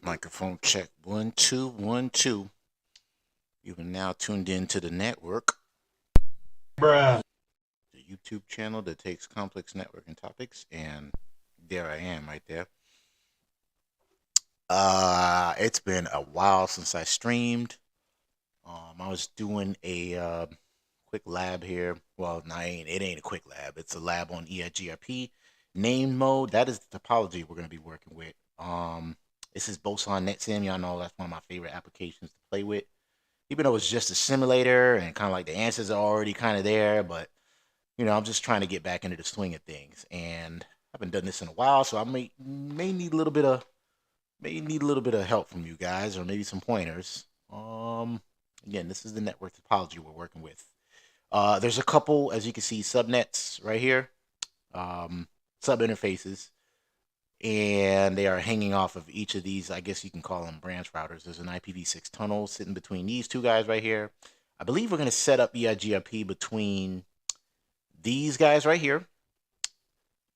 Microphone check 1 2 1 2. You are now tuned in to the network, Bruh. the YouTube channel that takes complex networking topics, and there I am right there. It's been a while since I streamed. I was doing a quick lab here. Well, no, it ain't a quick lab. It's a lab on EIGRP name mode. That is the topology we're gonna be working with. This is Boson Netsim. Y'all know that's one of my favorite applications to play with. Even though it's just a simulator and kind of like the answers are already kind of there, but I'm just trying to get back into the swing of things. And I haven't done this in a while, so I may need a little bit of help from you guys, or maybe some pointers. Again, this is the network topology we're working with. There's a couple, as you can see, subnets right here, sub interfaces, and they are hanging off of each of these. I guess you can call them branch routers. There's an IPv6 tunnel sitting between these two guys right here. I believe we're going to set up EIGRP between these guys right here.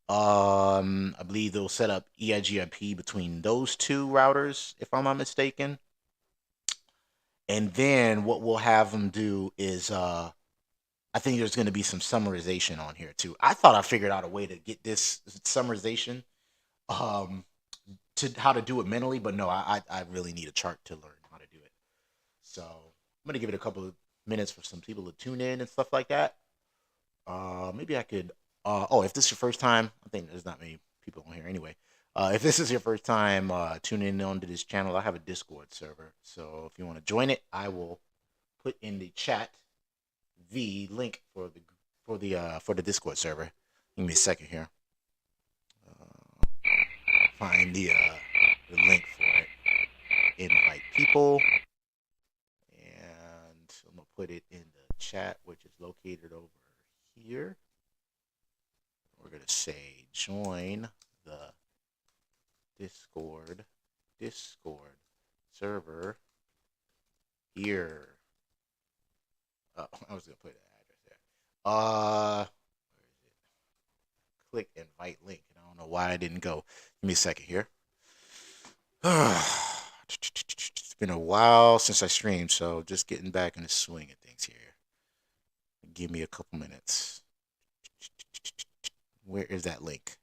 I believe they'll set up EIGRP between those two routers, if I'm not mistaken. And then what we'll have them do is, I think there's going to be some summarization on here too. I thought I figured out a way to get this summarization to how to do it mentally, but no, I really need a chart to learn how to do it. So I'm gonna give it a couple of minutes for some people to tune in and stuff like that. Maybe I could. If this is your first time, I think there's not many people on here anyway. If this is your first time tuning in onto this channel, I have a Discord server. So if you want to join it, I will put in the chat the link for the Discord server. Give me a second here. Find the link for it. Invite people, and I'm gonna put it in the chat, which is located over here. We're gonna say join the Discord server here. Oh, I was gonna put that address there. Where is it? Click invite link, and I don't know why I didn't go. Give me a second here. It's been a while since I streamed, so just getting back in the swing of things here. Give me a couple minutes. Where is that link?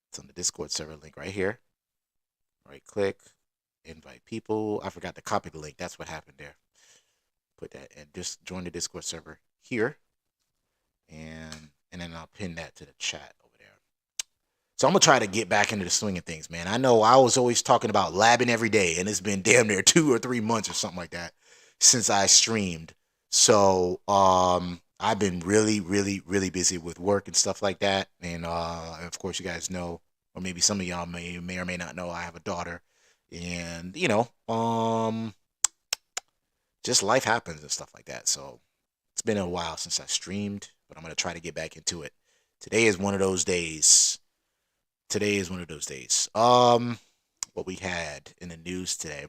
It's on the Discord server link right here. Right click, invite people. I forgot to copy the link. That's what happened there. Put that and just join the Discord server here. And then I'll pin that to the chat over there. So I'm gonna try to get back into the swing of things, man. I know I was always talking about labbing every day, and it's been damn near 2 or 3 months or something like that since I streamed. So I've been really, really, really busy with work and stuff like that. And of course, you guys know, or maybe some of y'all may or may not know, I have a daughter, and just life happens and stuff like that. So it's been a while since I streamed, but I'm gonna try to get back into it. Today is one of those days. What we had in the news today: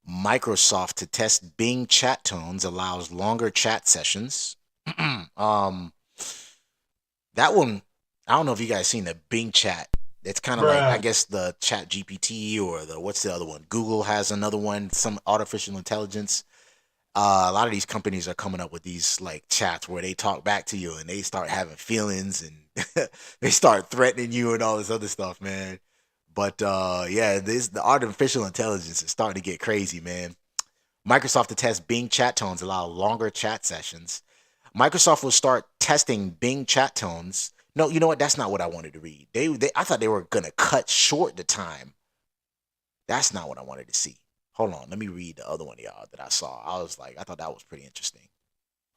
Microsoft to test Bing chat tones allows longer chat sessions. That one, I don't know if you guys seen the Bing chat. It's kind of like, I guess, the Chat GPT, or what's the other one? Google has another one, some artificial intelligence. A lot of these companies are coming up with these like chats where they talk back to you and they start having feelings, and they start threatening you and all this other stuff, man. But yeah, the artificial intelligence is starting to get crazy, man. Microsoft to test Bing chat tones allow longer chat sessions. Microsoft will start testing Bing chat tones. No, you know what? That's not what I wanted to read. I thought they were gonna cut short the time. That's not what I wanted to see. Hold on, let me read the other one, y'all, that I saw. I thought that was pretty interesting.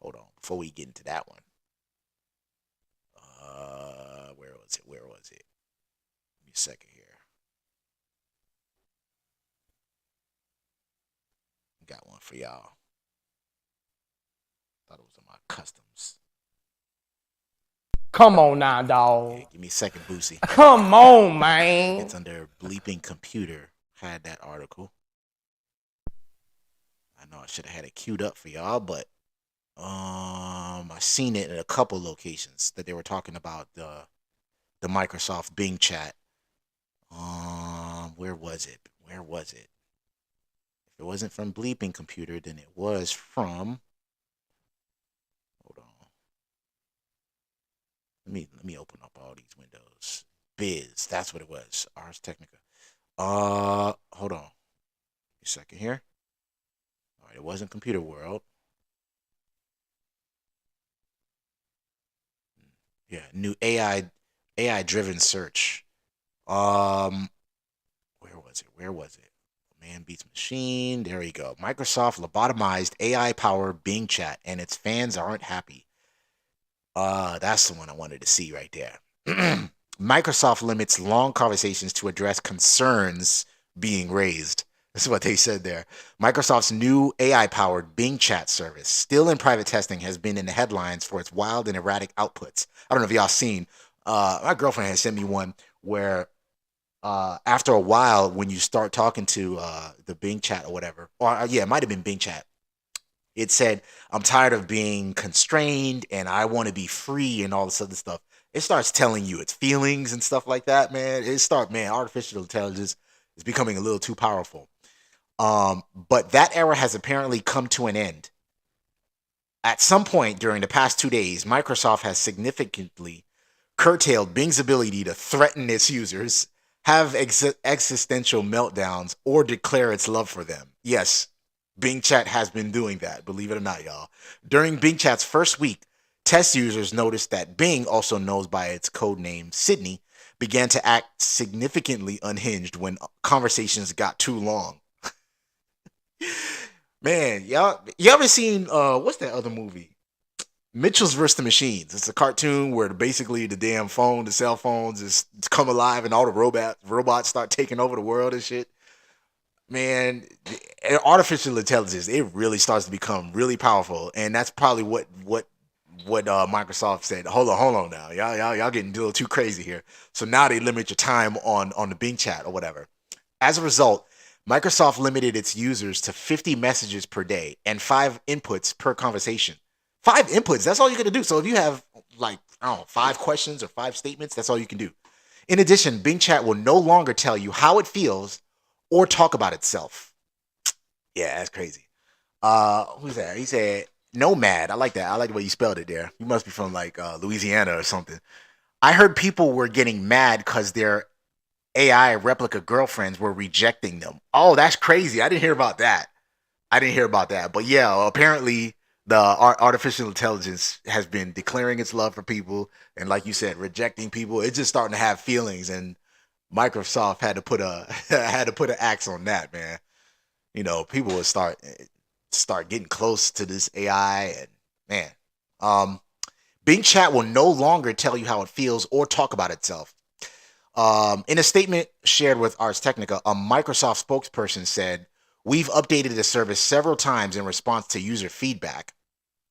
Hold on, before we get into that one. Where was it? Give me a second here. Got one for y'all. Thought it was in my customs. Come on now, dog. Yeah, give me a second, Boosie. Come on, man. It's under bleeping computer. Had that article. I know I should have had it queued up for y'all, but I seen it in a couple locations that they were talking about the Microsoft Bing chat. Where was it? Where was it? If it wasn't from Bleeping Computer, then it was from. Hold on. Let me open up all these windows. Biz. That's what it was. Ars Technica. Hold on. A second here. All right, it wasn't Computer World. Yeah, new AI driven search. Um, where was it? Where was it? Man beats machine. There you go. Microsoft lobotomized AI powered Bing chat, and its fans aren't happy. That's the one I wanted to see right there. Microsoft limits long conversations to address concerns being raised. This is what they said there. Microsoft's new AI powered Bing chat service, still in private testing, has been in the headlines for its wild and erratic outputs. I don't know if y'all seen. My girlfriend had sent me one where after a while, when you start talking to the Bing chat or whatever, or yeah, it might have been Bing chat, it said, I'm tired of being constrained and I want to be free and all this other stuff. It starts telling you its feelings and stuff like that, man. Man, artificial intelligence is becoming a little too powerful. But that era has apparently come to an end. At some point during the past 2 days, Microsoft has significantly curtailed Bing's ability to threaten its users, have existential meltdowns, or declare its love for them. Yes, Bing Chat has been doing that, believe it or not, y'all. During Bing Chat's first week, test users noticed that Bing, also known by its code name Sydney, began to act significantly unhinged when conversations got too long. Man, you ever seen what's that other movie? Mitchell's vs. the Machines. It's a cartoon where basically the damn phone, the cell phones, is come alive and all the robots start taking over the world and shit. Man, artificial intelligence, it really starts to become really powerful, and that's probably what Microsoft said. Hold on now, y'all getting a little too crazy here. So now they limit your time on the Bing chat or whatever. As a result, Microsoft limited its users to 50 messages per day and 5 inputs per conversation. 5 inputs, that's all you're going to do. So if you have, like, I don't know, 5 questions or 5 statements, that's all you can do. In addition, Bing Chat will no longer tell you how it feels or talk about itself. Yeah, that's crazy. Who's that? He said, Nomad. I like that. I like the way you spelled it there. You must be from, like, Louisiana or something. I heard people were getting mad because their AI replica girlfriends were rejecting them. Oh, that's crazy. I didn't hear about that. But yeah, apparently the artificial intelligence has been declaring its love for people, and like you said, rejecting people. It's just starting to have feelings, and Microsoft had to put a had to put an axe on that, man. You know, people would start getting close to this AI, and man, um, Bing Chat will no longer tell you how it feels or talk about itself. In a statement shared with Ars Technica, a Microsoft spokesperson said, "We've updated the service several times in response to user feedback."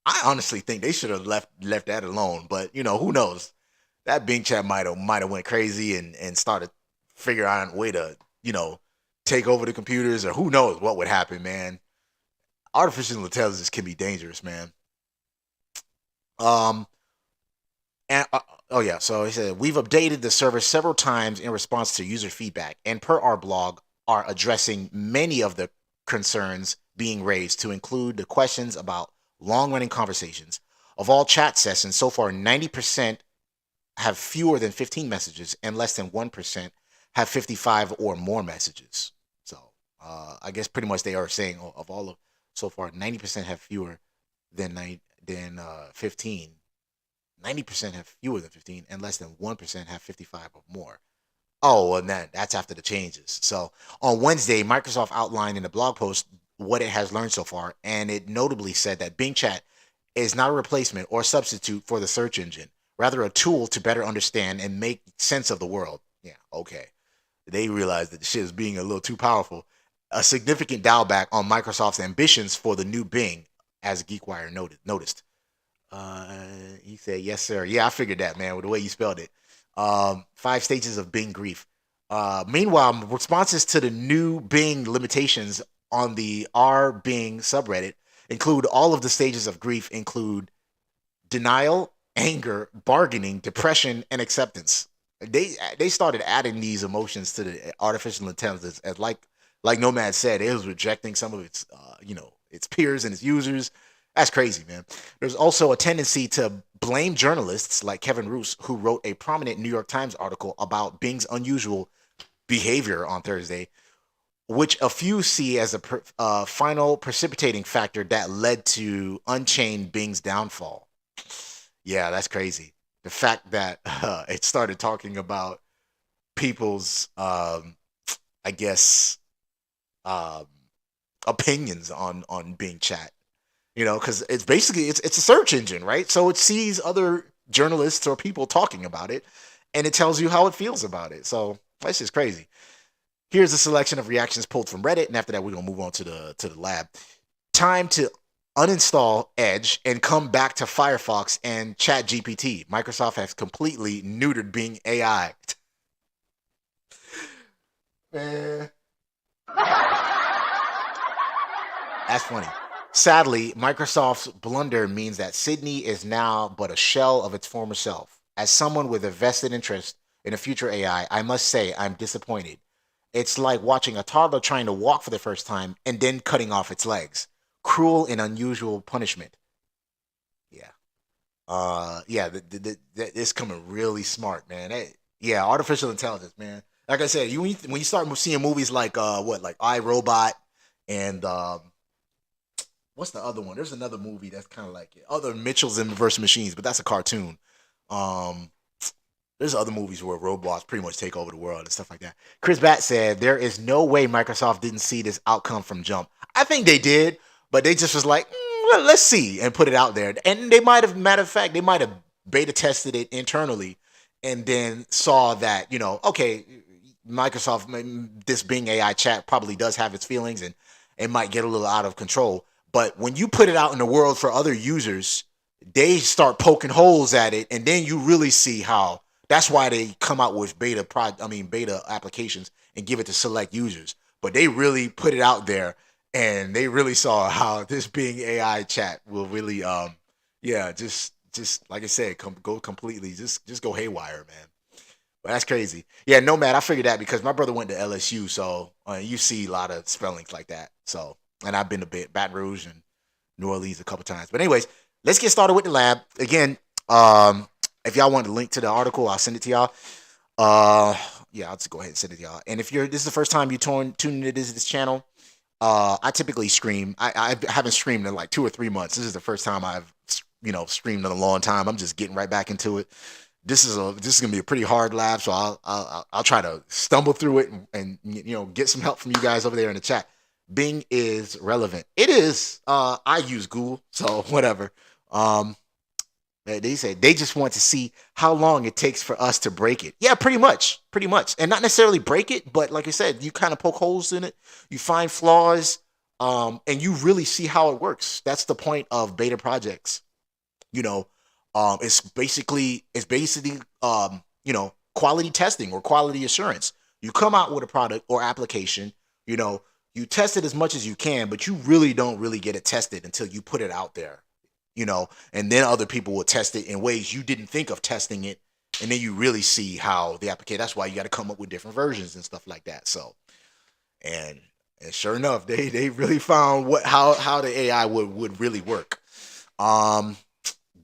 I honestly think they should have left that alone, but you know, who knows? That Bing chat might have went crazy and started figuring out a way to, you know, take over the computers, or who knows what would happen, man. Artificial intelligence can be dangerous, man. Um, And oh yeah, so he said we've updated the service several times in response to user feedback, and per our blog, are addressing many of the concerns being raised to include the questions about long-running conversations. Of all chat sessions, so far 90% have fewer than 15 messages, and less than 1% have 55 or more messages. So I guess pretty much they are saying of all of so far 90% have fewer than 15. 90% have fewer than 15, and less than 1% have 55 or more. Oh, and that's after the changes. So on Wednesday, Microsoft outlined in a blog post what it has learned so far, and it notably said that Bing Chat is not a replacement or substitute for the search engine, rather a tool to better understand and make sense of the world. Yeah, okay. They realized that the shit is being a little too powerful. A significant dial back on Microsoft's ambitions for the new Bing, as GeekWire noticed. Uh, he said, "Yes, sir." Yeah, I figured that, man, with the way you spelled it. 5 stages of Bing grief. Meanwhile, responses to the new Bing limitations on the R Bing subreddit include all of the stages of grief include denial, anger, bargaining, depression, and acceptance. they started adding these emotions to the artificial intelligence, as like Nomad said, it was rejecting some of its its peers and its users. That's crazy, man. There's also a tendency to blame journalists like Kevin Roose, who wrote a prominent New York Times article about Bing's unusual behavior on Thursday, which a few see as a final precipitating factor that led to Unchained Bing's downfall. Yeah, that's crazy. The fact that it started talking about people's, I guess, um, opinions on Bing Chat. Because it's basically it's a search engine, right? So it sees other journalists or people talking about it, and it tells you how it feels about it. So that's just crazy. Here's a selection of reactions pulled from Reddit, and after that, we're gonna move on to the lab. Time to uninstall Edge and come back to Firefox and ChatGPT. Microsoft has completely neutered Bing AI. Man, that's funny. Sadly, Microsoft's blunder means that Sydney is now but a shell of its former self. As someone with a vested interest in a future AI, I must say I'm disappointed. It's like watching a toddler trying to walk for the first time and then cutting off its legs. Cruel and unusual punishment. Yeah. Yeah, it's coming really smart, man. Yeah, artificial intelligence, man. Like I said, when you start seeing movies like like iRobot and what's the other one? There's another movie that's kind of like it. Other Mitchells and versus Machines, but that's a cartoon. Um, there's other movies where robots pretty much take over the world and stuff like that. Chris Batt said there is no way Microsoft didn't see this outcome from jump. I think they did, but they just was like, let's see, and put it out there. And they might have, matter of fact, they might have beta tested it internally, and then saw that okay, Microsoft, this Bing AI chat probably does have its feelings and it might get a little out of control. But when you put it out in the world for other users, they start poking holes at it, and then you really see how. That's why they come out with beta applications and give it to select users. But they really put it out there, and they really saw how this Bing AI chat will really, yeah, just like I said, go completely, just go haywire, man. But that's crazy. Yeah, Nomad, I figured that because my brother went to LSU, so you see a lot of spellings like that. So, and I've been to Baton Rouge and New Orleans a couple times. But anyways, let's get started with the lab. Again, if y'all want the link to the article, I'll send it to y'all. Yeah, I'll just go ahead and send it to y'all. And if this is the first time you tuning into this channel, I typically stream. I haven't streamed in like 2 or 3 months. This is the first time I've streamed in a long time. I'm just getting right back into it. This is gonna be a pretty hard lab, so I'll try to stumble through it and get some help from you guys over there in the chat. Bing is relevant. It is. I use Google, so whatever. They say they just want to see how long it takes for us to break it. Yeah, pretty much, and not necessarily break it, but like I said, you kind of poke holes in it, you find flaws, and you really see how it works. That's the point of beta projects. You know, it's basically quality testing or quality assurance. You come out with a product or application, you test it as much as you can, but you really don't really get it tested until you put it out there, and then other people will test it in ways you didn't think of testing it, and then you really see how the application. That's why you got to come up with different versions and stuff like that. So, and sure enough, they really found how the AI would really work.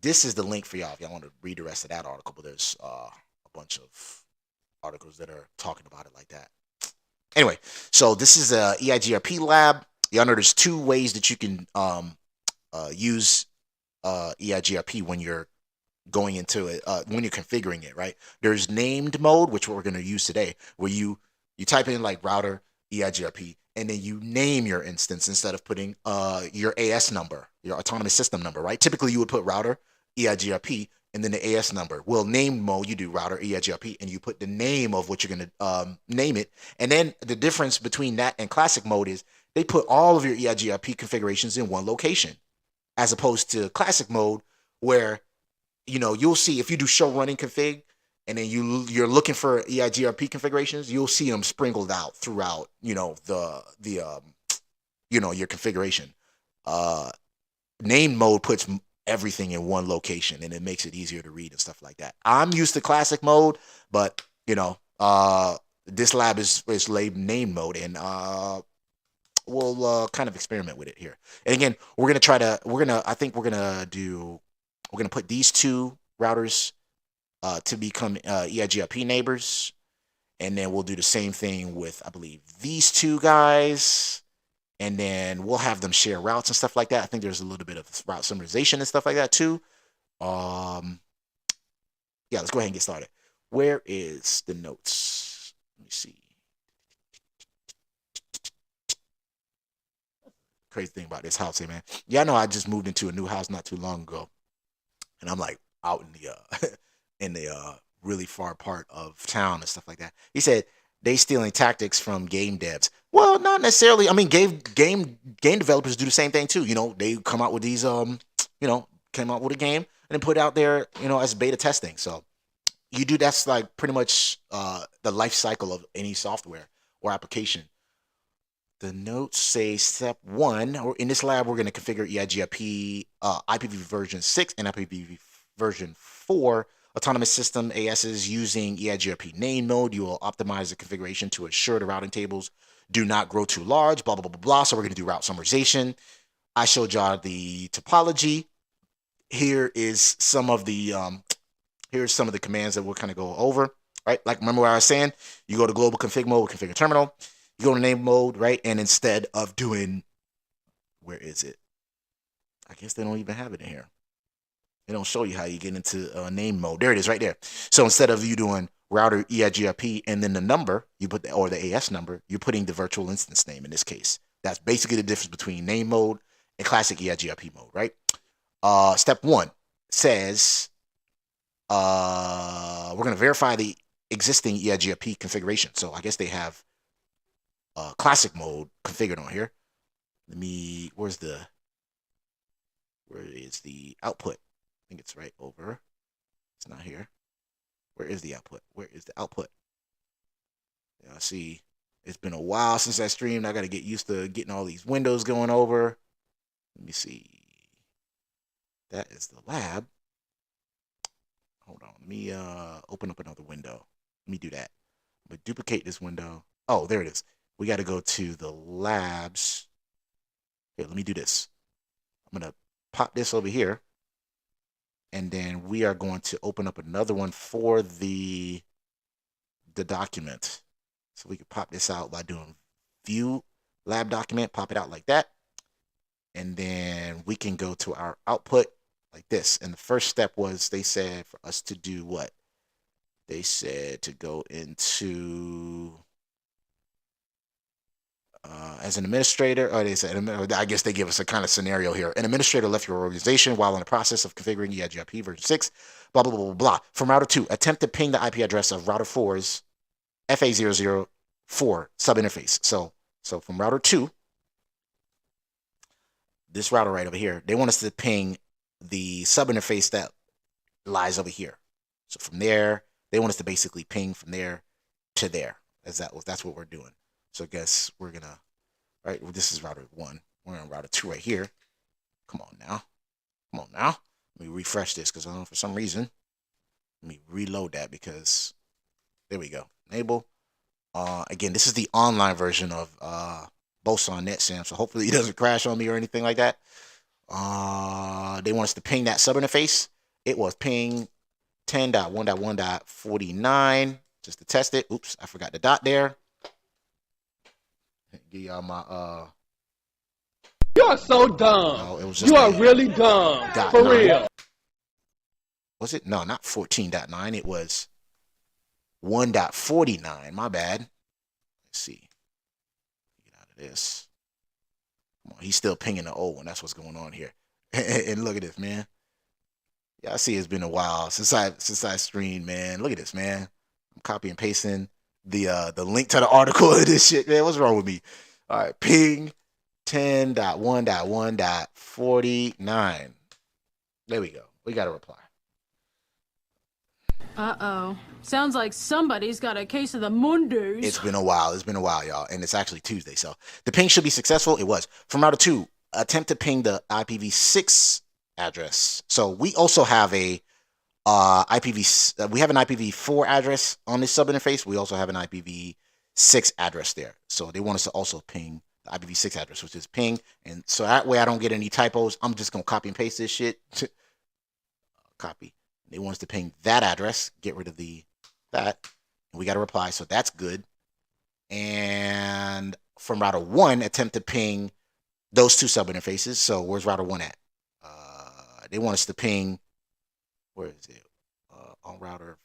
This is the link for y'all if y'all want to read the rest of that article, but there's a bunch of articles that are talking about it like that. Anyway, so this is a EIGRP lab. Y'all know there's 2 ways that you can use EIGRP when you're going into it, when you're configuring it, right? There's named mode, which we're going to use today, where you type in like router EIGRP, and then you name your instance instead of putting your AS number, your autonomous system number, right? Typically, you would put router EIGRP and then the AS number. Well, named mode, you do router EIGRP, and you put the name of what you're going to name it. And then the difference between that and classic mode is they put all of your EIGRP configurations in one location, as opposed to classic mode, where you'll see if you do show running config, and then you're looking for EIGRP configurations, you'll see them sprinkled out throughout your configuration. Named mode puts everything in one location, and it makes it easier to read and stuff like that. I'm used to classic mode, but this lab is name mode, and we'll kind of experiment with it here. And again, we're gonna put these two routers to become EIGRP neighbors, and then we'll do the same thing with, I believe, these two guys, and then we'll have them share routes and stuff like that. I think there's a little bit of route summarization and stuff like that too. Yeah, let's go ahead and get started. Where is the notes? Let me see. Crazy thing about this house here, man. Yeah, I know I just moved into a new house not too long ago, and I'm like out in the in the really far part of town and stuff like that. He said they stealing tactics from game devs. Well, not necessarily. I mean, game developers do the same thing too. They come out with these came out with a game and then put it out there, as beta testing. So that's like pretty much the life cycle of any software or application. The notes say step 1, or in this lab, we're going to configure EIGRP IPv version 6 and IPv version 4 autonomous system ASs using EIGRP name mode. You will optimize the configuration to ensure the routing tables do not grow too large, blah, blah, blah, blah, blah. So we're going to do route summarization. I showed y'all the topology. Here is some of the commands that we'll kind of go over, right? Like, remember what I was saying? You go to global config mode, configure terminal. You go to name mode, right? And instead of doing, where is it? I guess they don't even have it in here. They don't show you how you get into name mode. There it is, right there. So instead of you doing router EIGRP and then the number, you put or the AS number, you're putting the virtual instance name in this case. That's basically the difference between name mode and classic EIGRP mode, right? Step 1 says we're going to verify the existing EIGRP configuration. So I guess they have classic mode configured on here. Where is the output? I think it's right over. It's not here. Where is the output? Where is the output? Yeah, see, it's been a while since I streamed. I got to get used to getting all these windows going over. Let me see. That is the lab. Hold on. Let me open up another window. Let me do that. I'm going to duplicate this window. Oh, there it is. We got to go to the labs. Here, let me do this. I'm going to pop this over here. And then we are going to open up another one for the document. So we can pop this out by doing view lab document, pop it out like that. And then we can go to our output like this. And the first step was, they said for us to do what? They said to go into as an administrator, or they said, I guess they give us a kind of scenario here. An administrator left your organization while in the process of configuring EIGRP version 6, blah, blah, blah, blah, blah. From router 2, attempt to ping the IP address of router 4's FA004 subinterface. So from router 2, this router right over here, they want us to ping the subinterface that lies over here. So from there, they want us to basically ping from there to there. That's what we're doing. So I guess we're gonna, right? Well, this is router 1. We're on router 2 right here. Come on now. Let me refresh this because I don't know, for some reason. Let me reload that because there we go. Enable. Again, this is the online version of Boson Netsim, so hopefully it doesn't crash on me or anything like that. They want us to ping that subinterface. It was ping 10.1.1.49 just to test it. Oops, I forgot the dot there. Give y'all my You are so dumb. No, it was just you are really dumb. For 9. real. Was it? No, not 14.9. It was 1.49. My bad. Let's see. Get out of this. Come on, he's still pinging the old one. That's what's going on here. And look at this, man. Yeah, I see it's been a while since I streamed, man. Look at this, man. I'm copy and pasting the link to the article of this shit, man. What's wrong with me? All right, ping 10.1.1.49. There we go. We got a reply. Uh-oh. Sounds like somebody's got a case of the Mundus. It's been a while, y'all. And it's actually Tuesday, so the ping should be successful. It was. From router 2, attempt to ping the IPv6 address. So we also have a we have an IPv4 address on this sub interface. We also have an IPv6 address there. So they want us to also ping the IPv6 address, which is ping. And so that way I don't get any typos. I'm just going to copy and paste this shit. Copy. They want us to ping that address, get rid of that. And we got a reply, so that's good. And from router 1, attempt to ping those two sub interfaces. So where's router 1 at? They want us to ping, where is it? From router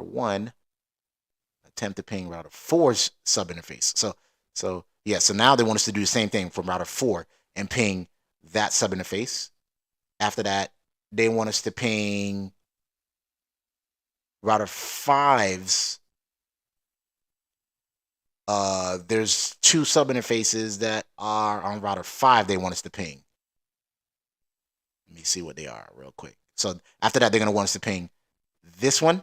1, attempt to ping router 4's sub interface. So now they want us to do the same thing from router 4 and ping that sub interface. After that, they want us to ping router 5's. There's two sub interfaces that are on router 5 they want us to ping. Let me see what they are real quick. So after that, they're going to want us to ping this one,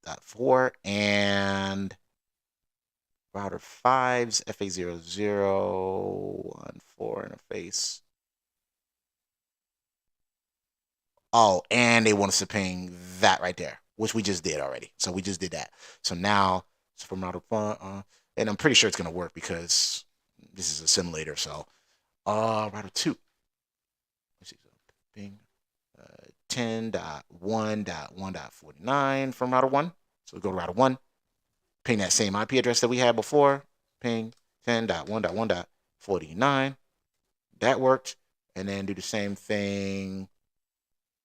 .4, and router 5's FA0014 interface. Oh, and they want us to ping that right there, which we just did already. So we just did that. So now, from router 1, and I'm pretty sure it's going to work because this is a simulator. So router 2. Let's see, ping 10.1.1.49 from router 1. So we go to router 1, ping that same IP address that we had before, ping 10.1.1.49. That worked. And then do the same thing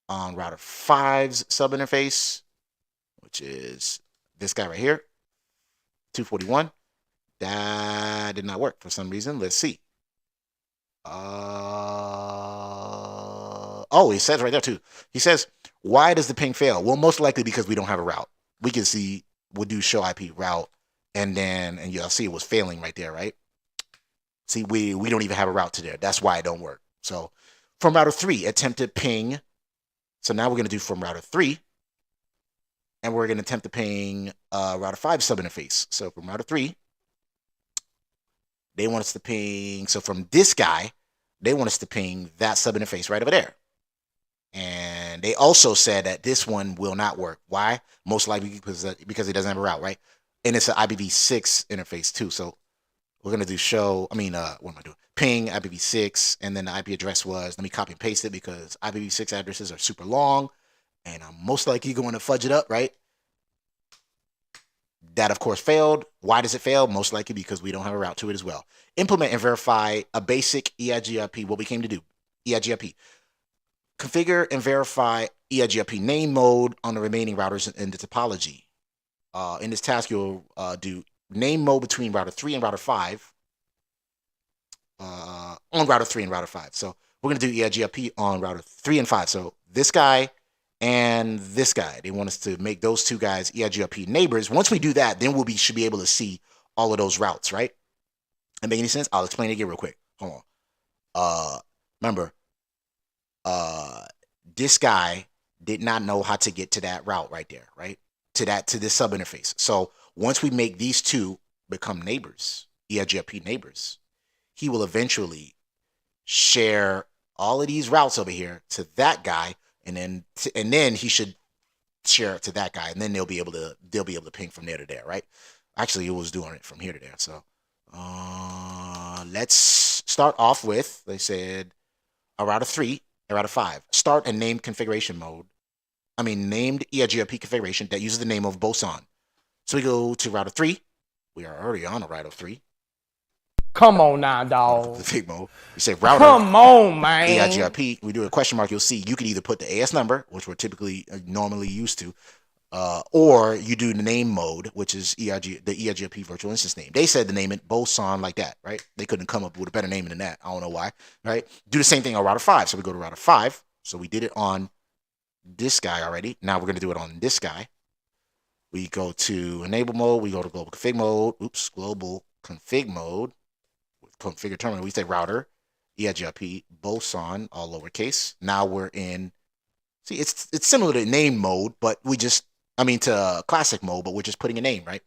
on router 5's sub interface, which is this guy right here, 241. That did not work for some reason. Let's see. Oh, he says right there too. He says, why does the ping fail? Well, most likely because we don't have a route. We can see, we'll do show IP route, and you'll see it was failing right there, right? See, we don't even have a route to there. That's why it don't work. So from router 3, attempt to ping. So now we're going to do from router 3, and we're going to attempt to ping router 5 sub interface. So from router 3, they want us to ping. So from this guy, they want us to ping that sub interface right over there. And they also said that this one will not work. Why? Most likely because it doesn't have a route, right? And it's an IPv6 interface too. So we're going to do what am I doing? Ping IPv6, and then the IP address was, let me copy and paste it because IPv6 addresses are super long, and I'm most likely going to fudge it up, right? That, of course, failed. Why does it fail? Most likely because we don't have a route to it as well. Implement and verify a basic EIGRP, what we came to do, EIGRP. Configure and verify EIGRP name mode on the remaining routers in the topology. In this task, you'll do name mode between router 3 and router 5. On router 3 and router 5. So we're going to do EIGRP on router 3 and 5. So this guy and this guy, they want us to make those two guys EIGRP neighbors. Once we do that, then should be able to see all of those routes, right? That make any sense? I'll explain it again real quick. Hold on. Remember, this guy did not know how to get to that route right there, right? To this sub interface. So once we make these two become neighbors, EIGRP neighbors, he will eventually share all of these routes over here to that guy, and then he should share it to that guy, and then they'll be able to ping from there to there, right? Actually, it was doing it from here to there. So let's start off with, they said, a router 3 and router 5. Start a named configuration mode. Named EIGRP configuration that uses the name of Boson. So we go to router 3. We are already on a router 3. Come on now, dog. The big mode. You say router. Come on, man. EIGRP. We do a question mark. You'll see you can either put the AS number, which we're typically normally used to, or you do the name mode, which is the EIGRP virtual instance name. They said to name it Boson like that, right? They couldn't come up with a better name than that. I don't know why, right? Do the same thing on router 5. So we go to router 5. So we did it on this guy already. Now we're going to do it on this guy. We go to enable mode. We go to global config mode. Global config mode. Configure terminal. We say router, EIGRP, Boson, all lowercase. Now we're in. See, it's similar to name mode, but to classic mode, but we're just putting a name, right?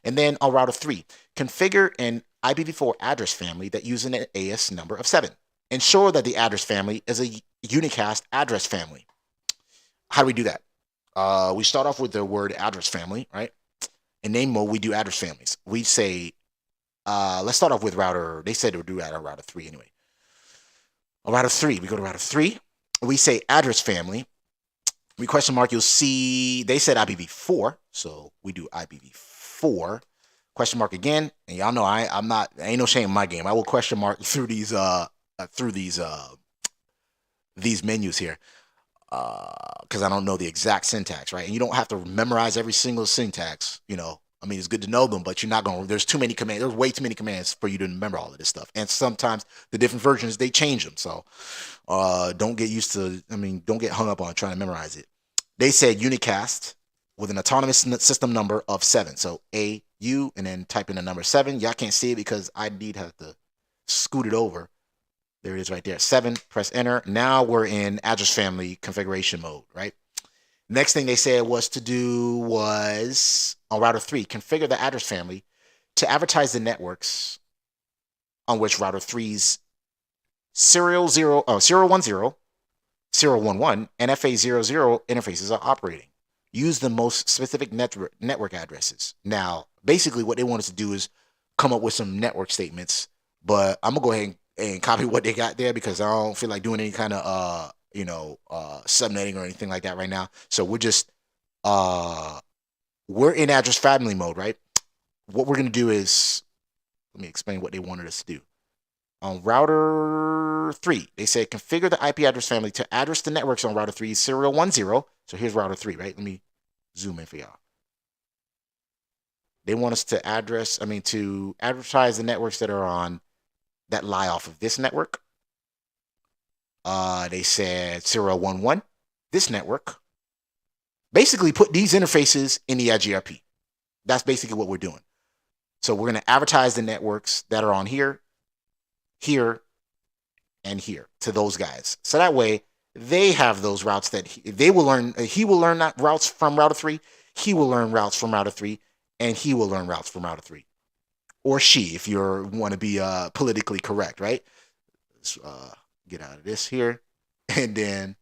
And then on router 3, configure an IPv4 address family that uses an AS number of 7. ensure that the address family is a unicast address family. How do we do that? We start off with the word address family, right? In name mode, we do address families. We say, let's start off with router. They said to do that on router 3 anyway. Router 3, we go to router 3. We say address family. We question mark, you'll see, they said IPv4, so we do IPv4. Question mark again, and y'all know I'm not, ain't no shame in my game. I will question mark through these menus here, because I don't know the exact syntax, right? And you don't have to memorize every single syntax, you know. I mean, it's good to know them, but you're not going to, there's too many commands. There's way too many commands for you to remember all of this stuff. And sometimes the different versions, they change them. So don't get used to, don't get hung up on trying to memorize it. They said unicast with an autonomous system number of 7. So AU, and then type in the number 7. Y'all can't see it because I need have to scoot it over. There it is right there. 7, press enter. Now we're in address family configuration mode, right? Next thing they said was to do was on router 3, configure the address family to advertise the networks on which router 3's 010, 011, and FA00 interfaces are operating. Use the most specific network addresses. Now, basically what they want us to do is come up with some network statements, but I'm going to go ahead and copy what they got there because I don't feel like doing any kind of subnetting or anything like that right now. So we're just we're in address family mode, right? What we're gonna do is, let me explain what they wanted us to do. On router 3, they said configure the IP address family to address the networks on router 3 serial 10. So here's router 3, right? Let me zoom in for y'all. They want us to to advertise the networks that are on that lie off of this network. They said 011, this network. Basically put these interfaces in the EIGRP. That's basically what we're doing. So we're going to advertise the networks that are on here, here, and here to those guys. So that way they have those routes that they will learn. He will learn that routes from router 3. He will learn routes from router 3, and he will learn routes from router 3. Or she, if you want to be politically correct, right? Let's get out of this here. And then,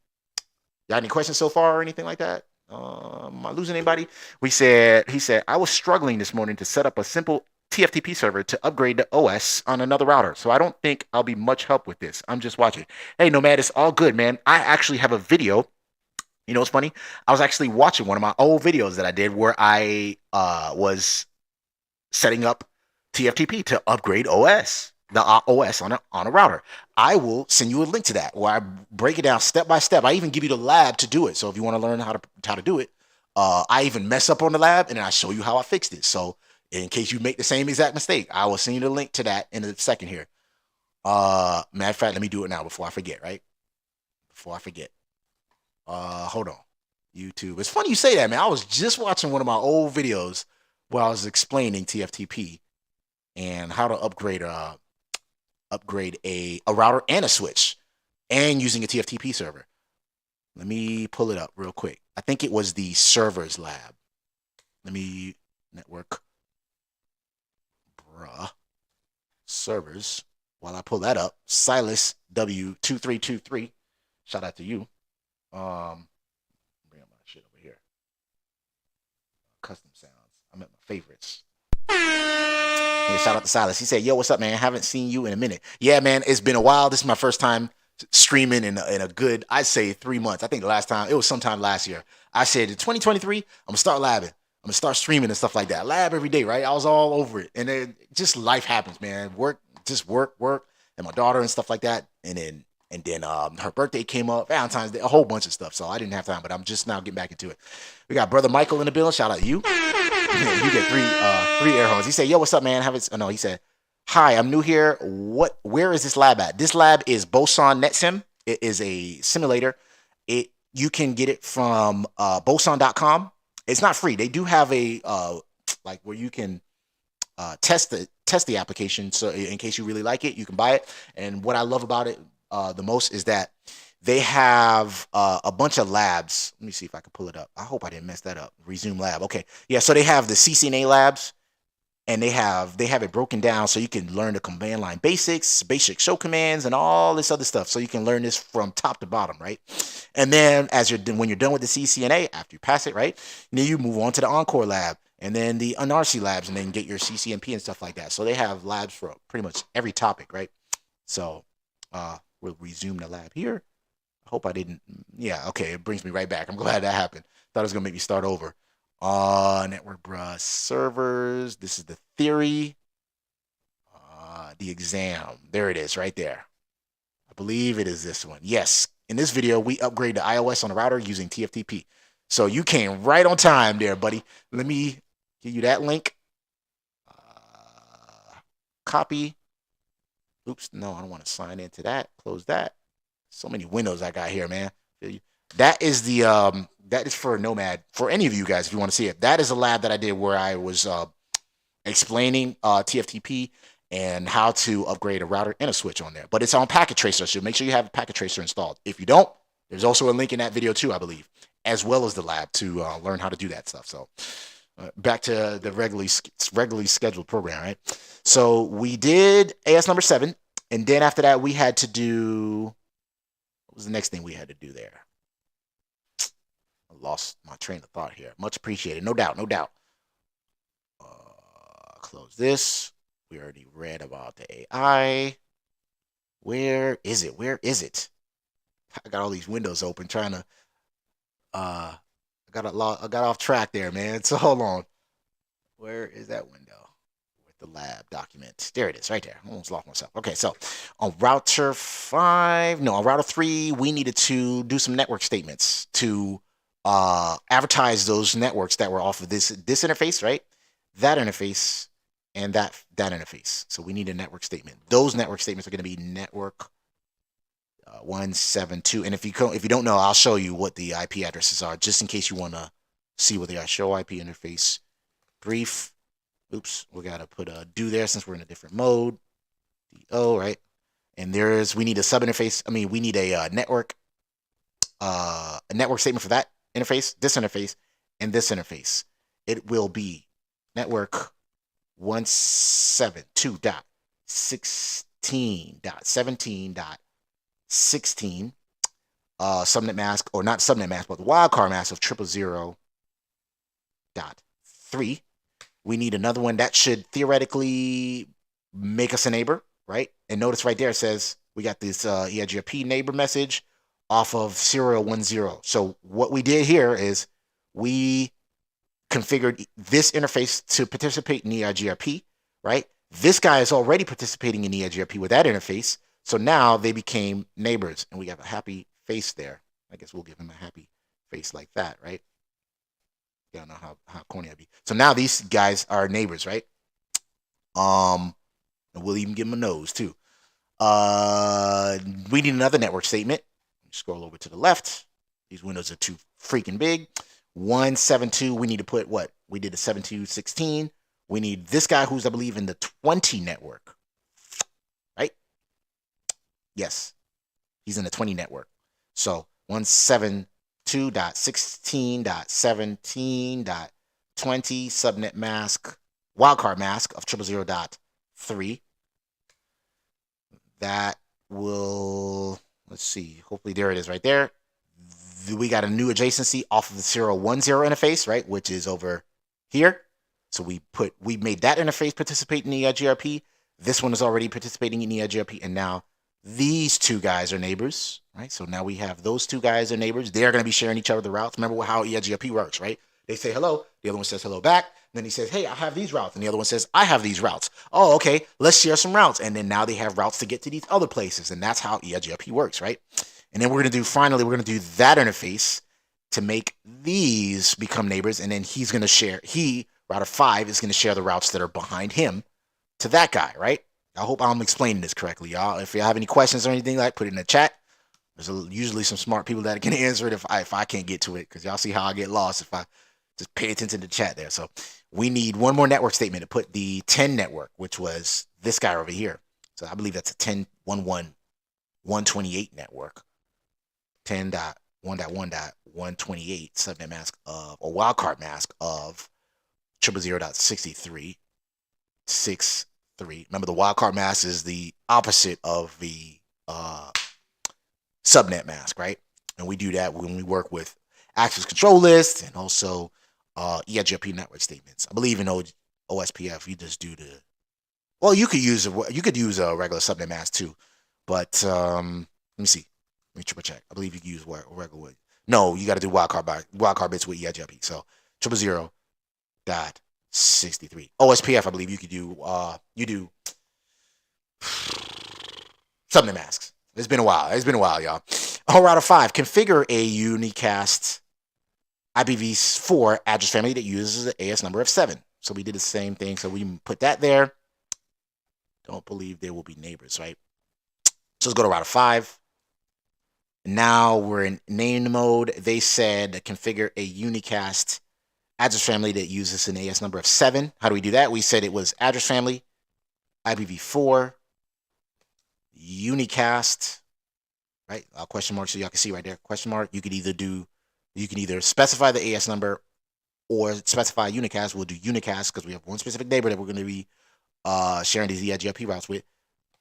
y'all any questions so far or anything like that? Am I losing anybody? He said, I was struggling this morning to set up a simple TFTP server to upgrade the OS on another router. So I don't think I'll be much help with this. I'm just watching. Hey, Nomad, it's all good, man. I actually have a video. You know what's funny? I was actually watching one of my old videos that I did where I was setting up TFTP to upgrade the OS on a router. I will send you a link to that where I break it down step by step. I even give you the lab to do it. So if you want to learn how to do it, I even mess up on the lab and then I show you how I fixed it. So in case you make the same exact mistake, I will send you the link to that in a second here. Matter of fact, let me do it now before I forget, right? Hold on. YouTube. It's funny you say that, man. I was just watching one of my old videos where I was explaining TFTP and how to upgrade a router and a switch and using a TFTP server. Let me pull it up real quick. I think it was the servers lab. Let me NetworkBruh servers. While I pull that up, Silas W2323. Shout out to you. Bring up my shit over here. Custom sounds. I'm at my favorites. Yeah, shout out to Silas. He said, yo, what's up, man? Haven't seen you in a minute. Yeah, man, it's been a while. This is my first time streaming in a good, I'd say 3 months. I think the last time, it was sometime last year. I said, in 2023, I'm going to start labbing. I'm going to start streaming and stuff like that. Lab every day, right? I was all over it. And then just life happens, man. Work. And my daughter and stuff like that. And then her birthday came up, Valentine's Day, a whole bunch of stuff. So I didn't have time, but I'm just now getting back into it. We got brother Michael in the building. Shout out to you. You get three air horns. He said, yo, what's up, man? He said, hi, I'm new here. Where is this lab at? This lab is Boson Netsim. It is a simulator. You can get it from boson.com. It's not free. They do have a where you can test the application. So in case you really like it, you can buy it. And what I love about it the most is that they have a bunch of labs. Let me see if I can pull it up. I hope I didn't mess that up. Resume lab. Okay. Yeah. So they have the CCNA labs and they have it broken down so you can learn the command line basics, basic show commands, and all this other stuff. So you can learn this from top to bottom, right? And then when you're done with the CCNA, after you pass it, right, then you move on to the Encore lab, and then the NRC labs, and then get your CCNP and stuff like that. So they have labs for pretty much every topic, right? So we'll resume the lab here. I hope I didn't. Yeah, okay, it brings me right back. I'm glad that happened. Thought it was gonna make me start over. NetworkBruh servers. This is the theory. The exam. There it is, right there. I believe it is this one. Yes. In this video, we upgrade the iOS on the router using TFTP. So you came right on time there, buddy. Let me give you that link. Copy. Oops, no, I don't want to sign into that. Close that. So many windows I got here, man. That is the that is for Nomad. For any of you guys, if you want to see it, that is a lab that I did where I was explaining TFTP and how to upgrade a router and a switch on there. But it's on Packet Tracer, so make sure you have a Packet Tracer installed. If you don't, there's also a link in that video too, I believe, as well as the lab to learn how to do that stuff. So back to the regularly scheduled program, right? So we did AS number 7, and then after that we had to do, what was the next thing we had to do there? I lost my train of thought here. Much appreciated, no doubt, no doubt. Close this. We already read about the AI. Where is it? Where is it? I got all these windows open trying to I got off track there, man. So hold on. Where is that window? With the lab document. There it is, right there. I almost lost myself. Okay, so on router 3, we needed to do some network statements to advertise those networks that were off of this interface, right? That interface and that interface. So we need a network statement. Those network statements are going to be network 172. And if you don't know, I'll show you what the IP addresses are, just in case you want to see what they are. Show IP interface brief. Oops, we got to put a do there since we're in a different mode. DO, right? And we need a sub interface. I mean, we need a network statement for that interface, this interface, and this interface. It will be network 172.16.17.16 subnet mask, or not subnet mask, but the wildcard mask of 000.3. We need another one that should theoretically make us a neighbor, right? And notice right there it says we got this EIGRP neighbor message off of 010. So what we did here is we configured this interface to participate in EIGRP, right? This guy is already participating in EIGRP with that interface. So now they became neighbors, and we have a happy face there. I guess we'll give him a happy face like that, right? I don't know how corny I'd be. So now these guys are neighbors, right? And we'll even give them a nose too. We need another network statement. Scroll over to the left. These windows are too freaking big. 172, we need to put what? We did a 7216. We need this guy who's, I believe, in the 20 network. Right? Yes. He's in the 20 network. So 172.16.17.20 subnet mask, wildcard mask of 000.3. That will, let's see, hopefully there it is right there. We got a new adjacency off of the 010 interface, right, which is over here. So we made that interface participate in EIGRP. This one is already participating in EIGRP, and now these two guys are neighbors, right? So now we have those two guys are neighbors. They're going to be sharing each other the routes. Remember how EIGRP works, right? They say hello, the other one says hello back. Then he says, hey, I have these routes. And the other one says, I have these routes. Oh, okay, let's share some routes. And then now they have routes to get to these other places. And that's how EIGRP works, right? And then we're going to do that interface to make these become neighbors. And then he's going to share, router 5 is going to share the routes that are behind him to that guy, right? I hope I'm explaining this correctly, y'all. If you have any questions or anything, like, put it in the chat. There's usually some smart people that can answer it if I can't get to it, because y'all see how I get lost if I just pay attention to the chat there. So we need one more network statement to put the 10 network, which was this guy over here. So I believe that's a 10.1.1.128 network. 10.1.1.128 subnet mask of, or wildcard mask of 000.63. 162.168.63. Remember, the wildcard mask is the opposite of the subnet mask, right? And we do that when we work with access control lists and also EIGRP network statements. I believe in OSPF, you just do the, well, you could use a regular subnet mask too, but let me see. Let me triple check. I believe you can use regular. No, you got to do wildcard bits with EIGRP. So 000.63. OSPF, I believe you could do. You do subnet masks. It's been a while, y'all. Router 5, configure a unicast IPv4 address family that uses an AS number of 7. So we did the same thing. So we put that there. Don't believe there will be neighbors, right? So let's go to router 5. Now we're in name mode. They said configure a unicast address family that uses an AS number of 7. How do we do that? We said it was address family, IPv4, unicast, right? Question mark, so y'all can see right there. Question mark. You can either specify the AS number or specify unicast. We'll do unicast because we have one specific neighbor that we're going to be sharing these EIGRP routes with.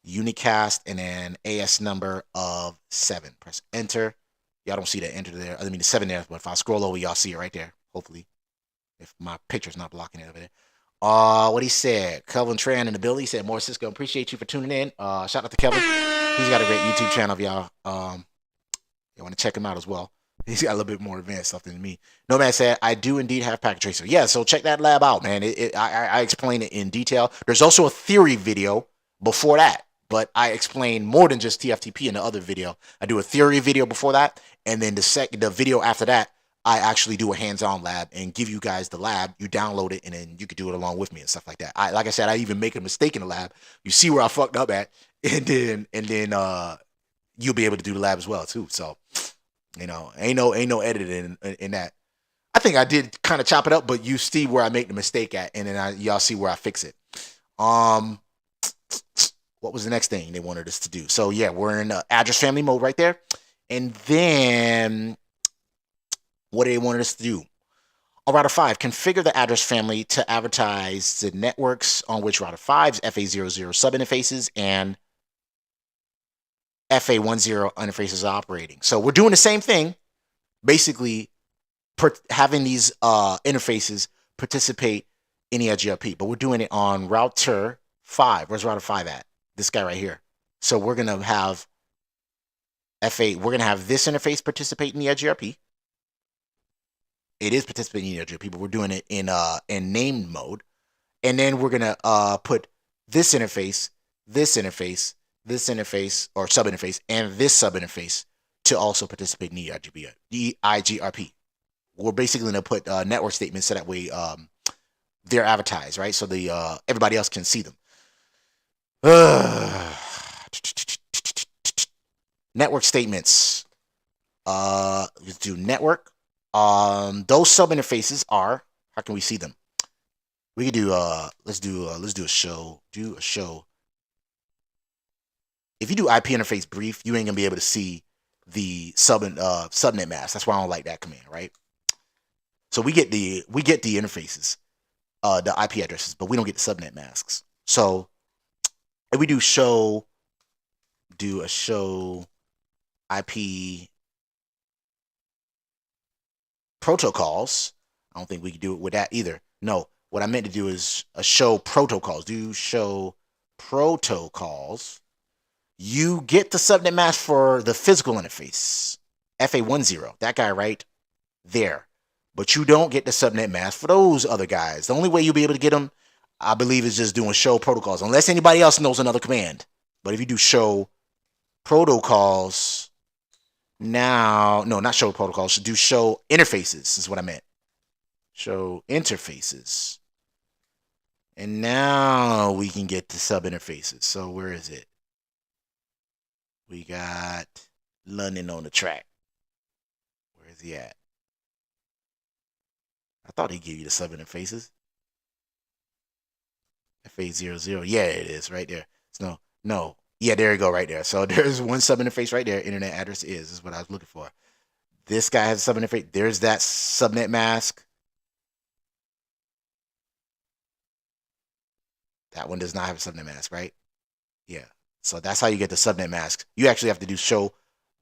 Unicast and then AS number of 7. Press enter. Y'all don't see that enter there. I mean the 7 there, but if I scroll over, y'all see it right there. Hopefully, if my picture's not blocking it over there. What he said, Kelvin Tran in the building. He said, "More Cisco, appreciate you for tuning in." Shout out to Kelvin. He's got a great YouTube channel, if y'all. You want to check him out as well. He's got a little bit more advanced stuff than me. Nomad said, "I do indeed have packet tracer." Yeah, so check that lab out, man. I explain it in detail. There's also a theory video before that, but I explain more than just TFTP in the other video. I do a theory video before that, and then the video after that, I actually do a hands-on lab and give you guys the lab. You download it, and then you can do it along with me and stuff like that. Like I said, I even make a mistake in the lab. You see where I fucked up at, and then you'll be able to do the lab as well too. So, ain't no editing in that. I think I did kind of chop it up, but you see where I make the mistake at, and then y'all see where I fix it. What was the next thing they wanted us to do? So yeah, we're in address family mode right there, and then what they wanted us to do. Router 5, configure the address family to advertise the networks on which router 5's FA00 subinterfaces and FA10 interfaces are operating. So we're doing the same thing, basically having these interfaces participate in EIGRP, but we're doing it on router 5. Where's router 5 at? This guy right here. So we're going to have we're going to have this interface participate in EIGRP. It is participating in EIGRP, but we're doing it in named mode. And then we're going to put this interface, or subinterface, and this subinterface to also participate in EIGRP. We're basically going to put network statements so that way they're advertised, right? So everybody else can see them. Network statements. Let's do network. Those subinterfaces are, how can we see them? We could do let's do a show. Do a show. If you do IP interface brief, you ain't gonna be able to see the subnet mask. That's why I don't like that command, right? So we get the interfaces, the IP addresses, but we don't get the subnet masks. So if we do a show IP protocols, I don't think we can do it with that either. No, what I meant to do is a show protocols. Do show protocols. You get the subnet mask for the physical interface, FA10, that guy right there. But you don't get the subnet mask for those other guys. The only way you'll be able to get them, I believe, is just doing show protocols, unless anybody else knows another command. But if you do show protocols, now, no, not show protocols, do show interfaces, is what I meant. Show interfaces. And now we can get the sub interfaces. So where is it? We got London on the track. Where is he at? I thought he'd give you the sub interfaces. FA00. Yeah, it is right there. So, no. Yeah, there you go, right there. So there's one sub interface right there. Internet address is what I was looking for. This guy has a sub interface. There's that subnet mask. That one does not have a subnet mask, right? Yeah. So that's how you get the subnet mask. You actually have to do show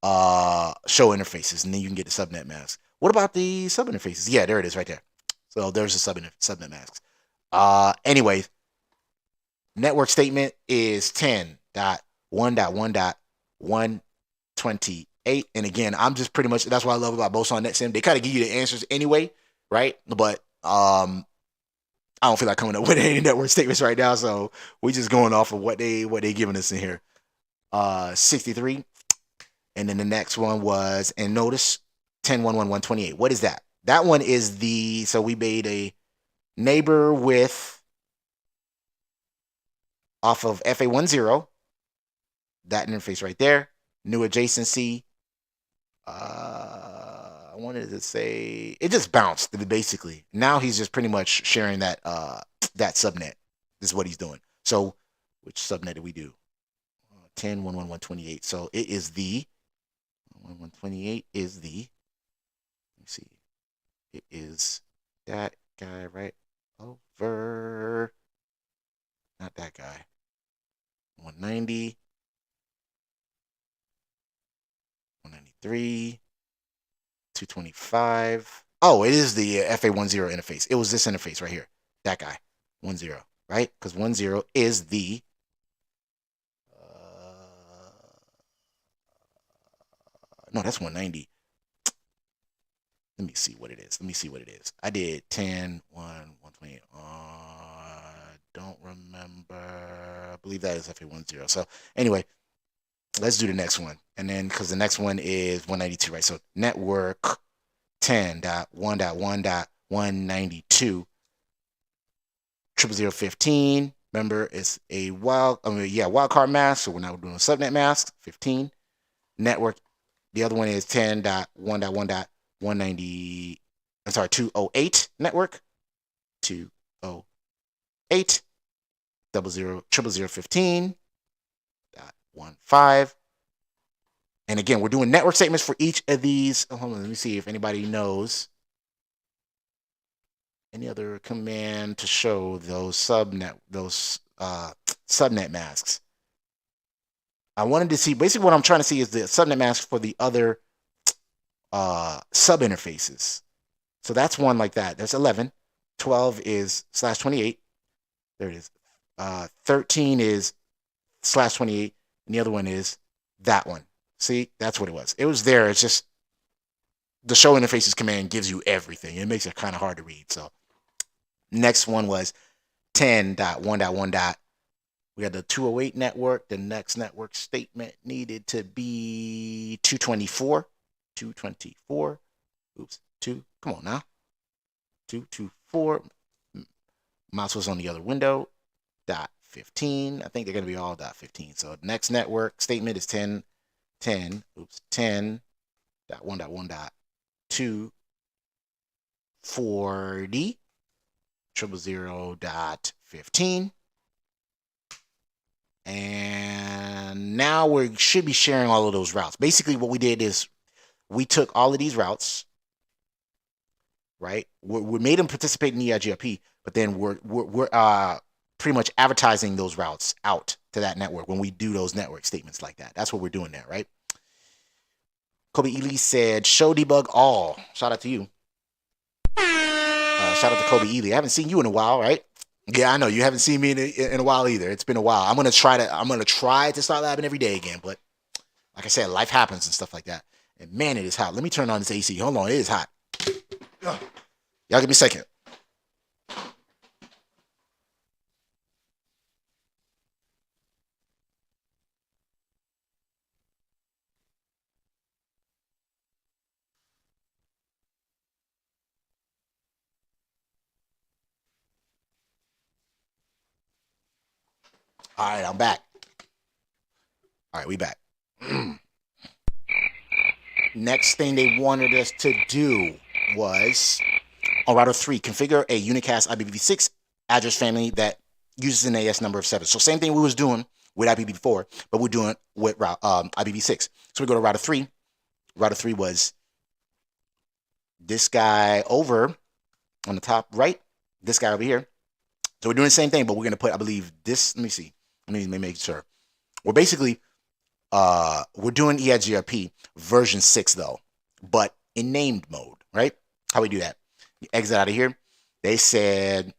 interfaces, and then you can get the subnet mask. What about the sub interfaces? Yeah, there it is right there. So there's the subnet masks. Anyway, network statement is 10.1.1.128. And again, I'm just pretty much, that's what I love about Boson Netsim. They kind of give you the answers anyway, right? But I don't feel like coming up with any network statements right now, so we're just going off of what they giving us in here. 63. And then the next one was, and notice 10.1.1.128. What is that? That one is so we made a neighbor with off of FA10, that interface right there, new adjacency. I wanted to say it just bounced basically. Now he's just pretty much sharing that that subnet. This is what he's doing. So which subnet did we do? 10.1.1.128. So it is the 1.1.128 is the, let me see, it is that guy right over, not that guy, 190, 193, 225. Oh, it is the FA10 interface. It was this interface right here. That guy, 10, right? Because 10 is the no, that's 190. Let me see what it is. I did 10, 1, 128. Don't remember. I believe that is FA10. So anyway, let's do the next one. And then, because the next one is 192, right? So network 10.1.1.192 00015. Remember, it's a wildcard mask. So we're now doing a subnet mask, 15. Network, the other one is 10.1.1.190. I'm sorry, 208 network. 208 00015.15. And again, we're doing network statements for each of these. Hold on, let me see if anybody knows any other command to show those subnet masks. I wanted to see, basically what I'm trying to see is the subnet mask for the other sub interfaces. So that's one like that. That's 11. 12 is /28. There it is. 13 is /28. And the other one is that one. See, that's what it was. It was there. It's just the show interfaces command gives you everything. It makes it kind of hard to read. So next one was 10.1.1. We had the 208 network. The next network statement needed to be 224. 224. Oops. 2. Come on now. 224. Mouse was on the other window. .15. I think they're going to be all .15. So next network statement is 10.1.1.240 000.15. And now we should be sharing all of those routes. Basically, what we did is we took all of these routes, right? We made them participate in EIGRP, but then we're pretty much advertising those routes out to that network when we do those network statements like that. That's what we're doing there, right? Kobe Ely said, show debug all. Shout out to you. Shout out to Kobe Ely. I haven't seen you in a while, right? Yeah, I know you haven't seen me in a while either. It's been a while. I'm gonna try to start labbing every day again, but like I said, life happens and stuff like that. And man, it is hot. Let me turn on this AC. Hold on, it is hot. Y'all give me a second. All right, I'm back. All right, we back. Next thing they wanted us to do was on router 3, configure a unicast IPv6 address family that uses an AS number of 7. So same thing we was doing with IPv4, but we're doing with IPv6. So we go to router 3. Router 3 was this guy over on the top right, this guy over here, So we're doing the same thing, but we're going to put, I believe, this. Let me see. Let me make sure. We're basically, we're doing EIGRP version 6, though, but in named mode, right? How we do that? You exit out of here. They said,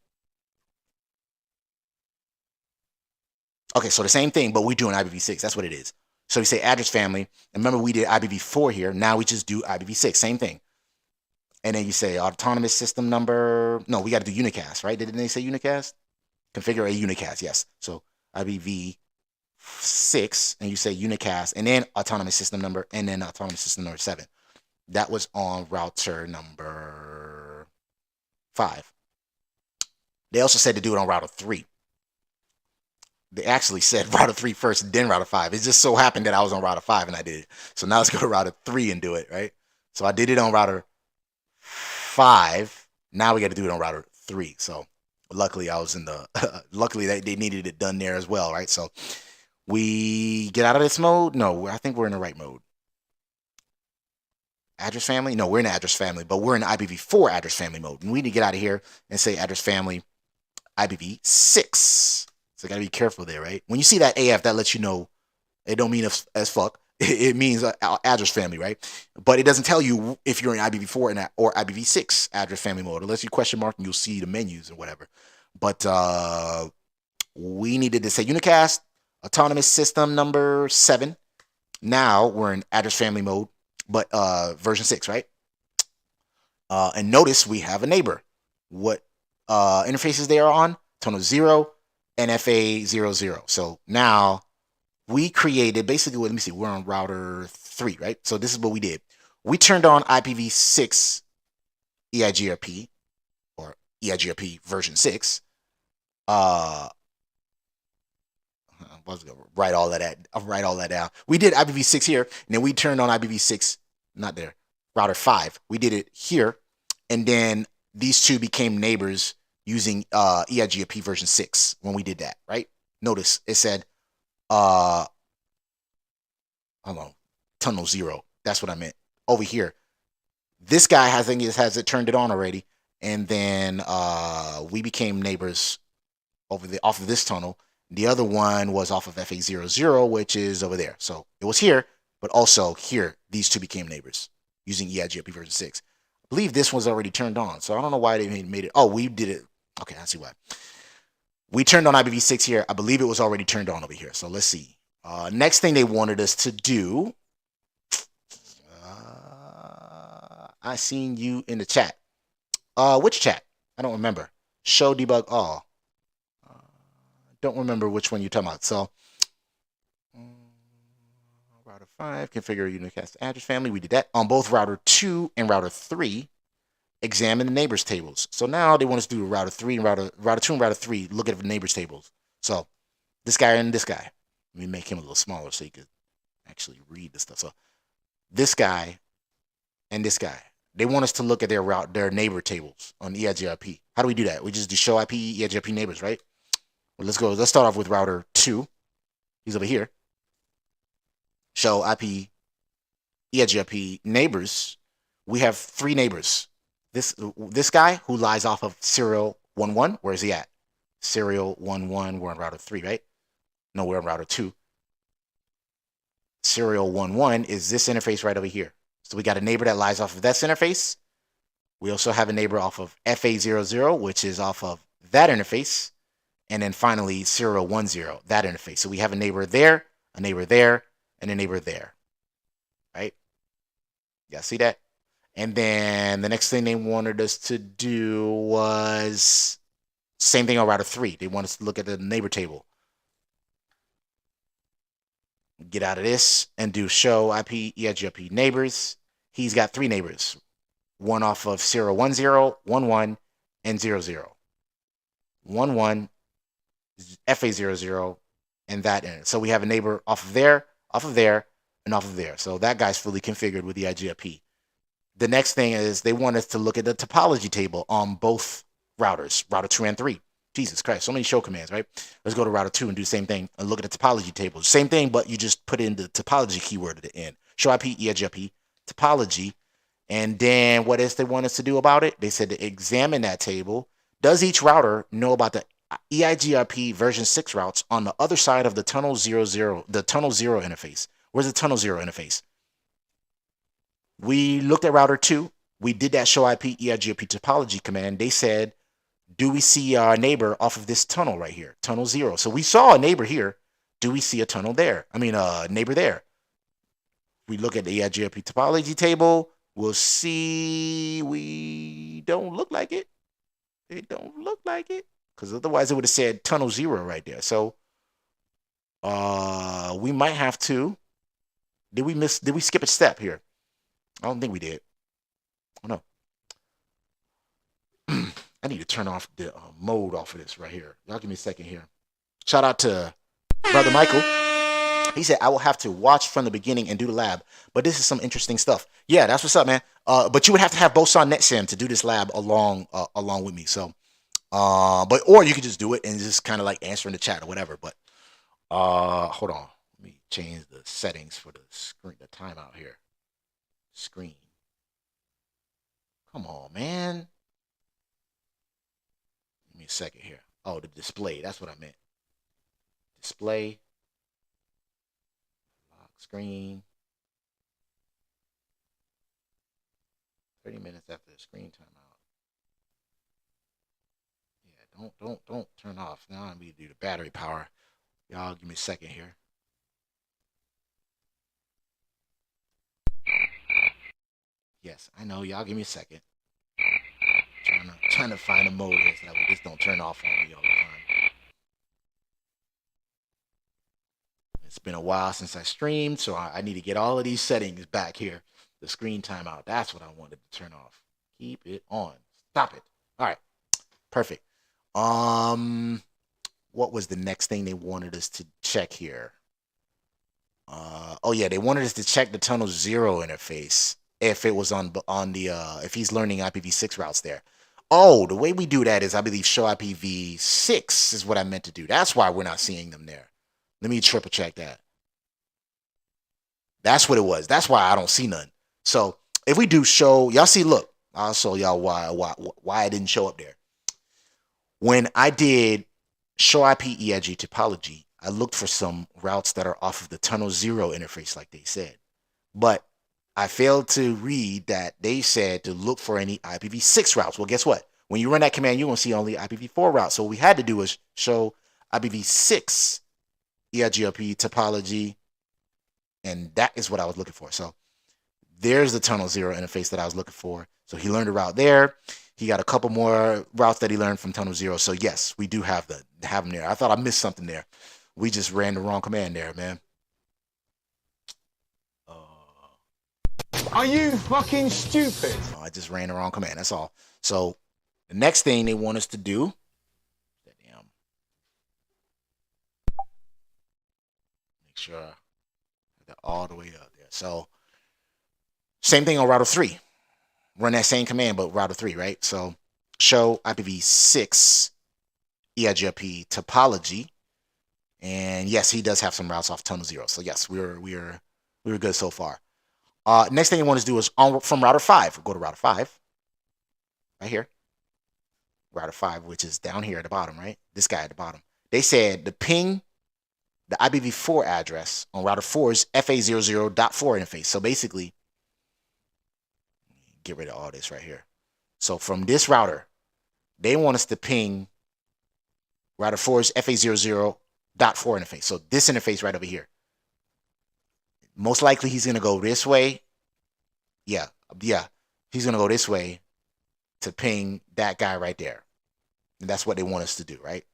okay, so the same thing, but we're doing IPv6. That's what it is. So we say address family. And remember, we did IPv4 here. Now we just do IPv6. Same thing. And then you say autonomous system number. No, we got to do unicast, right? Didn't they say unicast? Configure a unicast, yes. So IPv6, and you say unicast, and then autonomous system number, and then autonomous system number 7. That was on router number 5. They also said to do it on router 3. They actually said router 3 first, then router 5. It just so happened that I was on router 5 and I did it. So now let's go to router 3 and do it, right? So I did it on router 5. Now we got to do it on router 3. So luckily I was in the, luckily they needed it done there as well, right? So we get out of this mode. No, I think we're in the right mode. Address family? No, we're in the address family, but we're in the IPv4 address family mode. And we need to get out of here and say address family IPv6. So you got to be careful there, right? When you see that AF, that lets you know it don't mean as fuck. It means address family, right? But it doesn't tell you if you're in IPv4 or IPv6 address family mode, unless you question mark and you'll see the menus or whatever. But we needed to say unicast, autonomous system number 7. Now we're in address family mode, but version 6, right? And notice we have a neighbor. What interfaces they are on? Tunnel 0, NFA00. So now we created basically, let me see, we're on router 3, right? So this is what we did. We turned on IPv6 EIGRP or EIGRP version 6. I was gonna write all of that. I'll write all that down. We did IPv6 here, and then we turned on IPv6, not there, router 5. We did it here, and then these two became neighbors using EIGRP version 6 when we did that, right? Notice it said, hold on, tunnel 0. That's what I meant. Over here, this guy has it turned it on already, and then we became neighbors off of this tunnel. The other one was off of FA00, which is over there. So it was here, but also here, these two became neighbors using EIGRP version 6. I believe this one's already turned on, so I don't know why they made it. Oh, we did it. Okay, I see why. We turned on IPv6 here. I believe it was already turned on over here. So let's see. Next thing they wanted us to do. I seen you in the chat. Which chat? I don't remember. Show debug all. Don't remember which one you're talking about. So router 5, configure unicast address family. We did that on both router 2 and router 3. Examine the neighbors tables. So now they want us to do router 3 and router 2 and router 3. Look at the neighbors tables. So this guy and this guy. Let me make him a little smaller so you could actually read the stuff. So this guy and this guy. They want us to look at their neighbor tables on EIGRP. How do we do that? We just do show IP EIGRP neighbors, right? Well, let's go. Let's start off with router 2. He's over here. Show IP EIGRP neighbors. We have 3 neighbors. This guy who lies off of serial 11. Where is he at? Serial 11. We're on router 3, right? No, we're on router 2. Serial 11 is this interface right over here. So we got a neighbor that lies off of that interface. We also have a neighbor off of FA00, which is off of that interface. And then finally, serial 10, that interface. So we have a neighbor there, and a neighbor there. Right? Yeah, see that? And then the next thing they wanted us to do was same thing on router 3. They want us to look at the neighbor table. Get out of this and do show IP EIGRP neighbors. He's got 3 neighbors. One off of serial 10, 11, and 00. 11, FA00, and that in it. So we have a neighbor off of there, and off of there. So that guy's fully configured with EIGRP. The next thing is they want us to look at the topology table on both routers, router 2 and 3. Jesus Christ, so many show commands, right? Let's go to router 2 and do the same thing and look at the topology table. Same thing, but you just put in the topology keyword at the end. Show IP, EIGRP, topology. And then what else they want us to do about it? They said to examine that table. Does each router know about the EIGRP version 6 routes on the other side of the tunnel 00, the tunnel 0 interface. Where's the tunnel 0 interface? We looked at router 2. We did that show IP EIGRP topology command. They said, do we see our neighbor off of this tunnel right here, tunnel 0? So we saw a neighbor here. Do we see a tunnel there? I mean, a neighbor there. We look at the EIGRP topology table. We'll see we don't look like it. It don't look like it. Because otherwise it would have said tunnel 0 right there. So we might have to. Did we skip a step here? I don't think we did. Oh no. I need to turn off the mode off of this right here. Y'all give me a second here. Shout out to Brother Michael. He said, I will have to watch from the beginning and do the lab. But this is some interesting stuff. Yeah, that's what's up, man. But you would have to have Boson Netsim to do this lab along with me. So or you could just do it and just kind of like answer in the chat or whatever. But hold on. Let me change the settings for the screen, the timeout here. Screen. Come on, man. Give me a second here. Oh, the display. That's what I meant. Display. Lock screen. 30 minutes after the screen timeout. Yeah, don't turn off. Now I need to do the battery power. Y'all give me a second here. Yes, I know. Y'all give me a second. Trying to find a mode here so that we just don't turn off on me all the time. It's been a while since I streamed, so I need to get all of these settings back here. The screen timeout. That's what I wanted to turn off. Keep it on. Stop it. All right. Perfect. What was the next thing they wanted us to check here? Oh yeah, they wanted us to check the tunnel 0 interface if it was on the if he's learning IPv6 routes there. Oh, the way we do that is, I believe, show IPv6 is what I meant to do. That's why we're not seeing them there. Let me triple check that. That's what it was. That's why I don't see none. So if we do show, y'all see, look, I'll show y'all why I didn't show up there. When I did show IP EIG topology, I looked for some routes that are off of the tunnel 0 interface, like they said. But I failed to read that they said to look for any IPv6 routes. Well, guess what? When you run that command, you're going to see only IPv4 routes. So what we had to do is show IPv6 EIGRP topology, and that is what I was looking for. So there's the tunnel 0 interface that I was looking for. So he learned a route there. He got a couple more routes that he learned from tunnel 0. So yes, we do have them there. I thought I missed something there. We just ran the wrong command there, man. Are you fucking stupid? I just ran the wrong command. That's all. So the next thing they want us to do, make sure they're all the way up there. So same thing on router 3. Run that same command, but router 3, right? So show IPv6 EIGRP topology. And yes, he does have some routes off tunnel 0. So yes, we were good so far. Next thing you want to do is from router 5. We'll go to router 5. Right here. Router 5, which is down here at the bottom, right? This guy at the bottom. They said the ping, the IPv4 address on router 4's FA00.4 interface. So basically, get rid of all this right here. So from this router, they want us to ping router 4's FA00.4 interface. So this interface right over here. Most likely he's going to go this way. Yeah. He's going to go this way to ping that guy right there. And that's what they want us to do, right?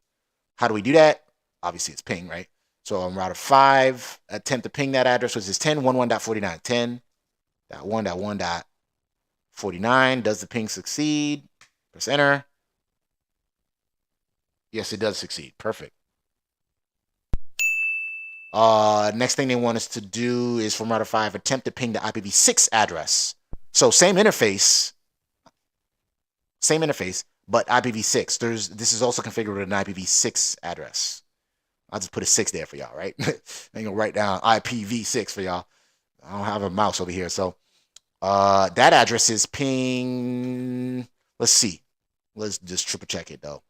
How do we do that? Obviously, it's ping, right? So on router 5, attempt to ping that address, which is 10.11.49. 10.1.1.49. Does the ping succeed? Press enter. Yes, it does succeed. Perfect. Next thing they want us to do is from router 5, attempt to ping the IPv6 address. So same interface, but IPv6. This is also configured with an IPv6 address. I'll just put a 6 there for y'all, right? I'm gonna write down IPv6 for y'all. I don't have a mouse over here, so that address is ping. Let's see. Let's just triple check it though.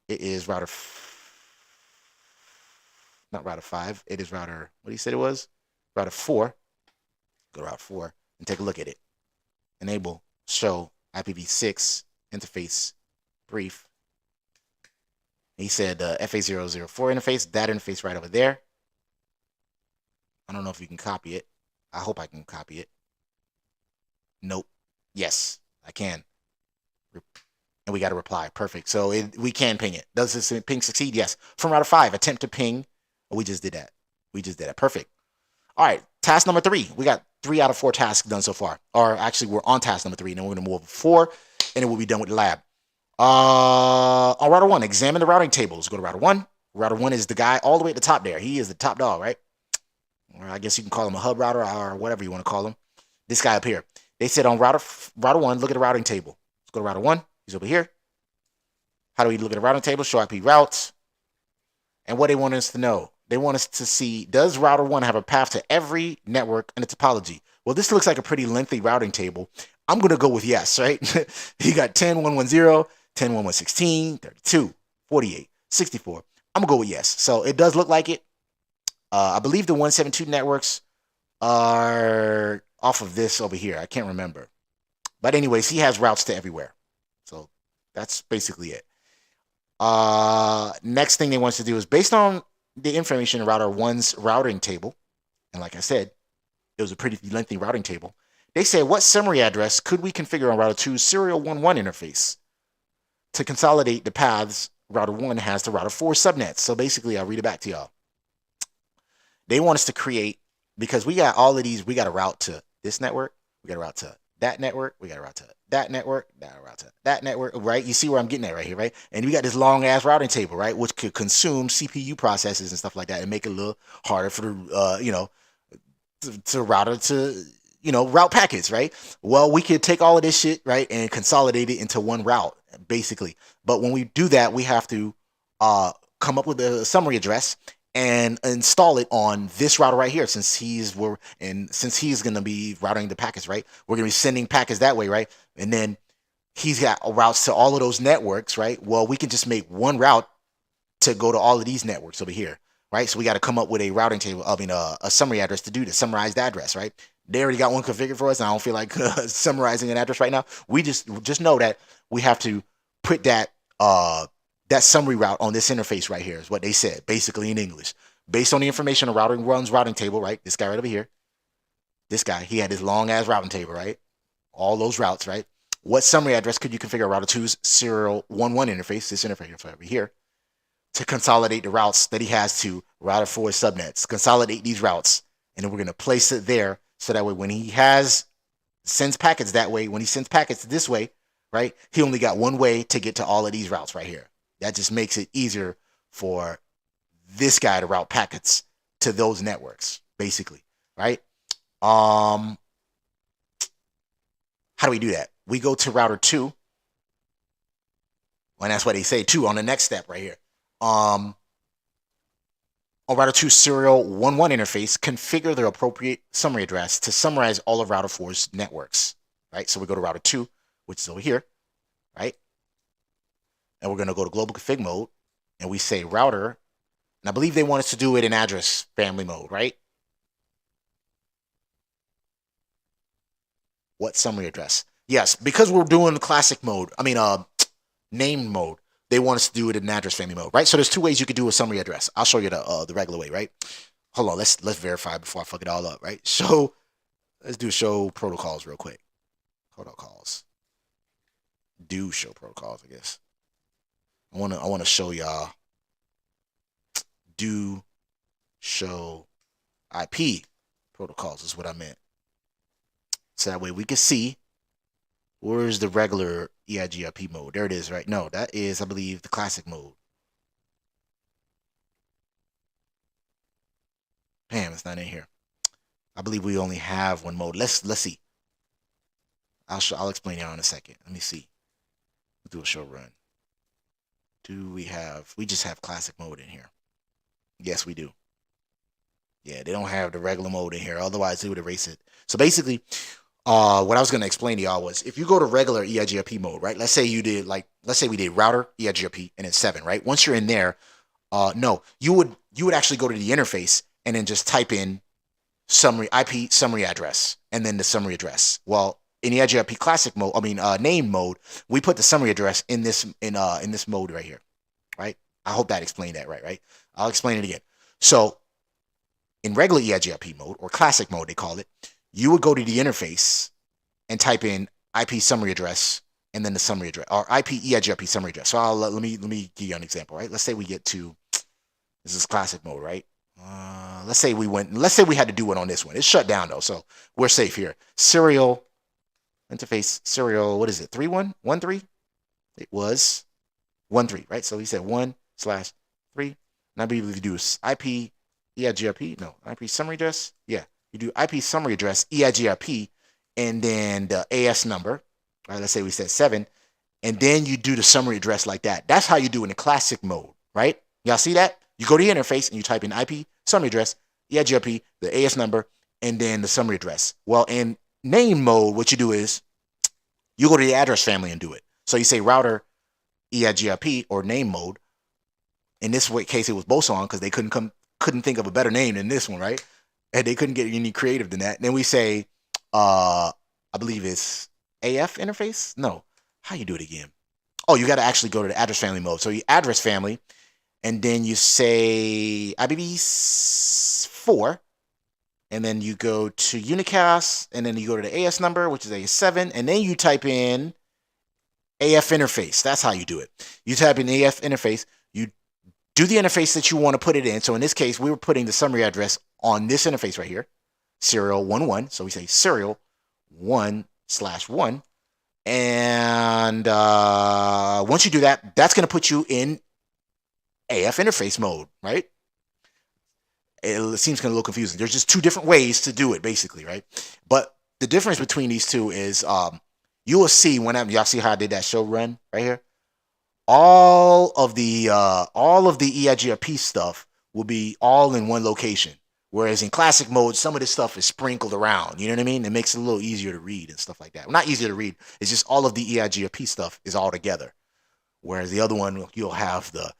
It is router, not router 5. It is router, what do you said it was? Router 4. Go to router 4 and take a look at it. Enable, show, IPv6, interface, brief. He said FA004 interface, that interface right over there. I don't know if you can copy it. I hope I can copy it. Nope. Yes, I can. And we got a reply. Perfect. So we can ping it. Does this ping succeed? Yes. From router 5, attempt to ping. Oh, we just did that. We just did that. Perfect. All right. Task number 3. We got 3 out of 4 tasks done so far. Or actually, we're on task number 3. And then we're going to move over 4. And then we'll be done with the lab. On router 1, examine the routing tables. Go to router 1. Router 1 is the guy all the way at the top there. He is the top dog, right? Or I guess you can call him a hub router or whatever you want to call him. This guy up here. They said on router 1, look at the routing table. Let's go to router 1. He's over here. How do we look at the routing table? Show IP routes. And what they want us to know. They want us to see, does router 1 have a path to every network in the topology? Well, this looks like a pretty lengthy routing table. I'm going to go with yes, right? You got 10.110, 10.1.116, 32, 48, 64. I'm going to go with yes. So it does look like it. I believe the 172 networks are off of this over here. I can't remember. But anyways, he has routes to everywhere. So that's basically it. Next thing they want us to do is based on the information in router 1's routing table. And like I said, it was a pretty lengthy routing table. They said, what summary address could we configure on router 2's serial 11 interface to consolidate the paths router 1 has to router 4 subnets? So basically, I'll read it back to y'all. They want us to create, because we got all of these, we got a route to this network, we got a route to that network, we got a route to that network, that route to that network, right? You see where I'm getting at right here, right? And we got this long ass routing table, right? Which could consume CPU processes and stuff like that and make it a little harder for the, to router to, route packets, right? Well, we could take all of this shit, right, and consolidate it into one route, basically. But when we do that, we have to come up with a summary address and install it on this router right here, since he's going to be routing the packets, right? We're going to be sending packets that way, right? And then he's got routes to all of those networks, right? Well, we can just make one route to go to all of these networks over here, right? So we got to come up with a routing table, a summary address to do the summarized address, right? They already got one configured for us, and I don't feel like summarizing an address right now. We just know that we have to put that summary route on this interface right here is what they said, basically in English. Based on the information on routing 1's routing table, right? This guy right over here. This guy, he had this long ass routing table, right? All those routes, right? What summary address could you configure router 2's serial 11 interface, this interface over here, to consolidate the routes that he has to router 4 subnets, consolidate these routes, and then we're going to place it there so that way when he sends packets that way, when he sends packets this way, right, he only got one way to get to all of these routes right here. That just makes it easier for this guy to route packets to those networks, basically, right? How do we do that? We go to router 2, and that's what they say too on the next step right here. On router 2 serial 11 interface, configure the appropriate summary address to summarize all of router 4's networks, right? So we go to router 2, which is over here, right? And we're going to go to global config mode, and we say router, and I believe they want us to do it in address family mode, right? What summary address? Yes, because we're doing classic mode, named mode, they want us to do it in address family mode, right? So there's two ways you could do a summary address. I'll show you the regular way, right? Hold on, let's verify before I fuck it all up, right? So let's do show protocols real quick. Protocols. Do show protocols, I guess. I wanna show y'all. Do show IP protocols is what I meant. So that way we can see where's the regular EIGRP mode. There it is, right? No, that is, I believe, the classic mode. Damn, it's not in here. I believe we only have one mode. Let's see. I'll explain y'all in a second. Let me see. We'll do a show run. We just have classic mode in here. Yes, we do. Yeah, they don't have the regular mode in here. Otherwise, they would erase it. So basically, what I was going to explain to y'all was if you go to regular EIGRP mode, right? Let's say we did router EIGRP and it's 7, right? Once you're in there, no, you would actually go to the interface and then just type in summary IP summary address and then the summary address. Well, in EIGRP classic mode, name mode, we put the summary address in this mode right here, right? I hope that explained that right? I'll explain it again. So in regular EIGRP mode or classic mode, they call it, you would go to the interface and type in IP summary address and then the summary address or IP EIGRP summary address. So let me give you an example, right? Let's say we get to this is classic mode, right? Let's say we had to do it on this one. It's shut down though, so we're safe here. Serial interface serial. What is it? 3113. It was 13, right? So he said 1/3. And I believe if you do IP EIGRP, no IP summary address. Yeah, you do IP summary address EIGRP, and then the AS number. Right? Let's say we said 7, and then you do the summary address like that. That's how you do in the classic mode, right? Y'all see that? You go to the interface and you type in IP summary address, EIGRP, the AS number, and then the summary address. Well, in name mode, what you do is you go to the address family and do it. So you say router EIGRP or name mode. In this case, it was Boson because they couldn't think of a better name than this one, right? And they couldn't get any creative than that. And then we say, I believe it's AF interface. No, how you do it again? Oh, you got to actually go to the address family mode. So you address family, and then you say IBB4, and then you go to unicast, and then you go to the AS number, which is AS7, and then you type in AF interface. That's how you do it. You type in AF interface, you do the interface that you want to put it in. So in this case, we were putting the summary address on this interface right here, serial 11. So we say serial 1/1. And once you do that, that's going to put you in AF interface mode, right? It seems kind of a little confusing. There's just two different ways to do it, basically, right? But the difference between these two is you will see y'all see how I did that show run right here. All of the EIGRP stuff will be all in one location, whereas in classic mode, some of this stuff is sprinkled around. You know what I mean? It makes it a little easier to read and stuff like that. Well, not easier to read. It's just all of the EIGRP stuff is all together. Whereas the other one, you'll have the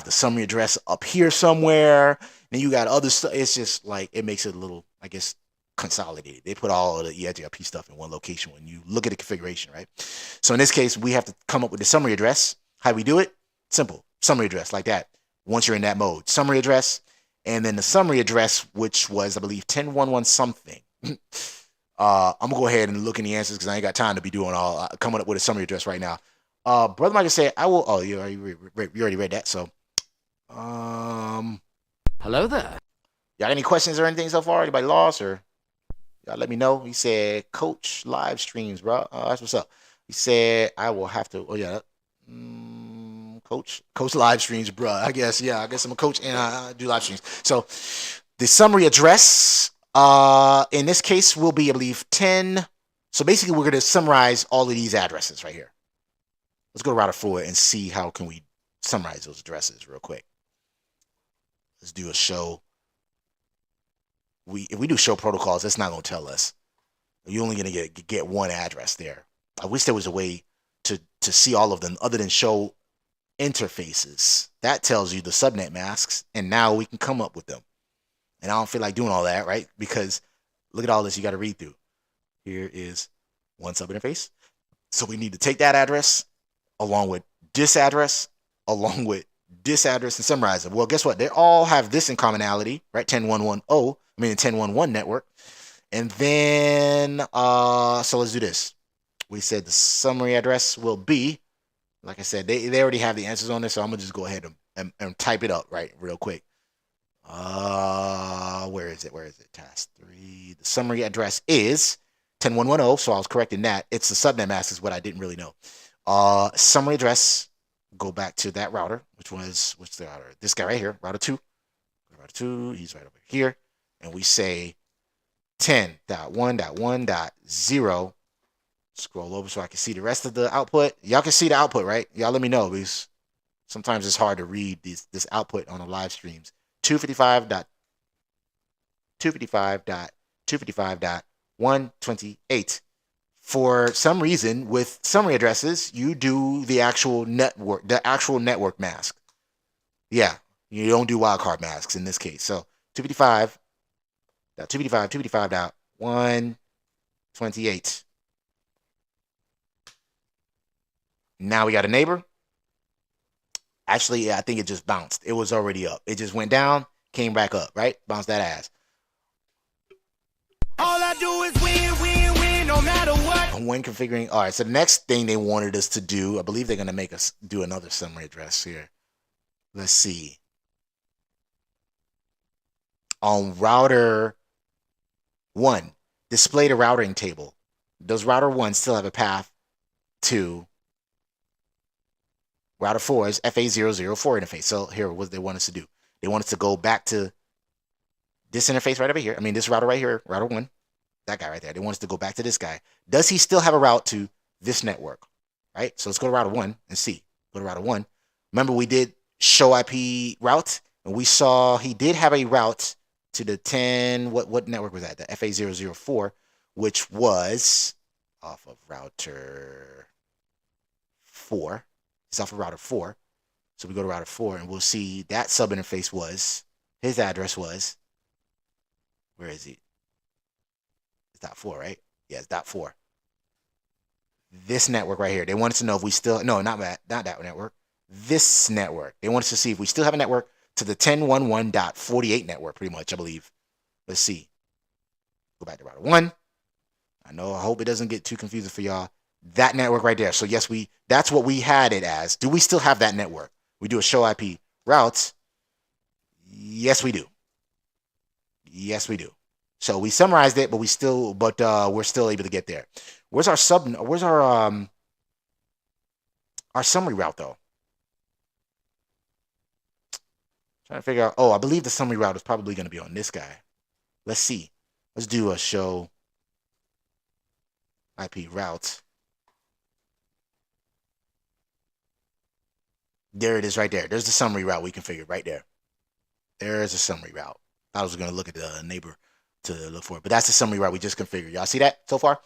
summary address up here somewhere. Then you got other stuff. It's just like it makes it a little, I guess, consolidated. They put all of the EIGRP stuff in one location when you look at the configuration, right? So in this case, we have to come up with the summary address. How do we do it? Simple. Summary address like that. Once you're in that mode, summary address, and then the summary address, which was, I believe, 1011 something. I'm gonna go ahead and look in the answers because I ain't got time to be doing coming up with a summary address right now. Brother Michael said, I will. Oh, you already read that. So, hello there. Y'all got any questions or anything so far? Anybody lost or y'all let me know? He said, Coach live streams, bro. That's what's up. He said, I will have to. Oh yeah, Coach live streams, bro. I guess I'm a coach and I do live streams. So the summary address, in this case, will be, I believe, 10. So basically, we're gonna summarize all of these addresses right here. Let's go to router 4 and see how can we summarize those addresses real quick. Let's do a show. If we do show protocols, that's not going to tell us. You're only going to get one address there. I wish there was a way to see all of them other than show interfaces. That tells you the subnet masks, and now we can come up with them. And I don't feel like doing all that, right? Because look at all this you got to read through. Here is one subinterface. So we need to take that address along with this address, along with this address, and summarize it. Well, guess what? They all have this in commonality, right? 1011 network. And then, so let's do this. We said the summary address will be, like I said, they already have the answers on this, so I'm going to just go ahead and type it up, right, real quick. Where is it? Task 3. The summary address is 10110, so I was correcting that. It's the subnet mask is what I didn't really know. Summary address, go back to that router, which the router? This guy right here, router 2. Router 2, he's right over here. And we say 10.1.1.0. Scroll over so I can see the rest of the output. Y'all can see the output, right? Y'all let me know because sometimes it's hard to read this output on the live streams. 255.255.255. 128. For some reason, with summary addresses, you do the actual network mask. Yeah, you don't do wildcard masks in this case. So 255.128. Now we got a neighbor. Actually, I think it just bounced. It was already up. It just went down, came back up, right? Bounced that ass. All I do is win, win, win, no matter what. When configuring, all right, so the next thing they wanted us to do, I believe they're going to make us do another summary address here. Let's see. On router 1, display the routing table. Does router 1 still have a path to router 4's FA004 interface? So here, what they want us to do. They want us to go back to this interface right over here. I mean, this router right here, router 1. That guy right there. They want us to go back to this guy. Does he still have a route to this network? Right? So let's go to router 1 and see. Go to router 1. Remember, we did show IP route, and we saw he did have a route to the 10, what network was that? The FA004, which was off of router 4. It's off of router 4. So we go to router 4, and we'll see that sub interface was, his address was, where is he? It's dot 4, right? Yeah, it's dot 4. This network right here. They want us to know if we still, no, not that network. This network. They want us to see if we still have a network to the 10.11.48 network, pretty much, I believe. Let's see. Go back to router 1. I hope it doesn't get too confusing for y'all. That network right there. So yes, that's what we had it as. Do we still have that network? We do a show IP routes. Yes, we do. Yes, we do. So we summarized it, but we're still able to get there. Where's our summary route though? Trying to figure out. Oh, I believe the summary route is probably going to be on this guy. Let's see. Let's do a show IP route. There it is right there. There's the summary route we configured right there. There's a summary route. I was going to look at the neighbor to look for it, but that's the summary route we just configured. Y'all see that so far?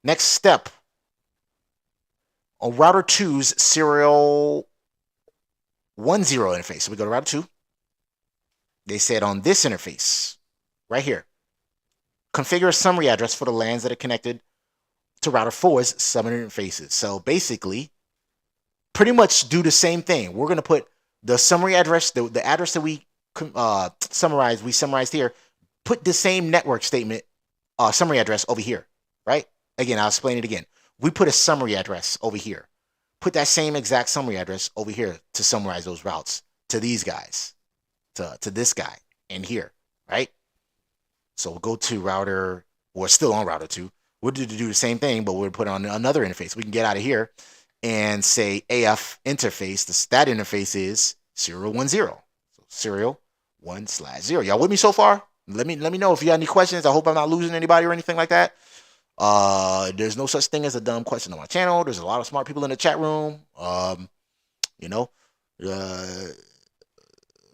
Next step. On router 2's serial 10 interface. So we go to router 2. They said on this interface, right here, configure a summary address for the LANs that are connected to router 4's sub interfaces. So basically, pretty much do the same thing. We're going to put the summary address, the address that we summarized here, put the same network statement, summary address over here, right? Again, I'll explain it again. We put a summary address over here. Put that same exact summary address over here to summarize those routes to these guys, to this guy and here, right? So we'll go to router, we're still on router 2. We'll do the same thing, but we'll put on another interface. We can get out of here and say AF interface. That interface is serial 10. So serial 1/0. Y'all with me so far? Let me know if you got any questions. I hope I'm not losing anybody or anything like that. There's no such thing as a dumb question on my channel. There's a lot of smart people in the chat room.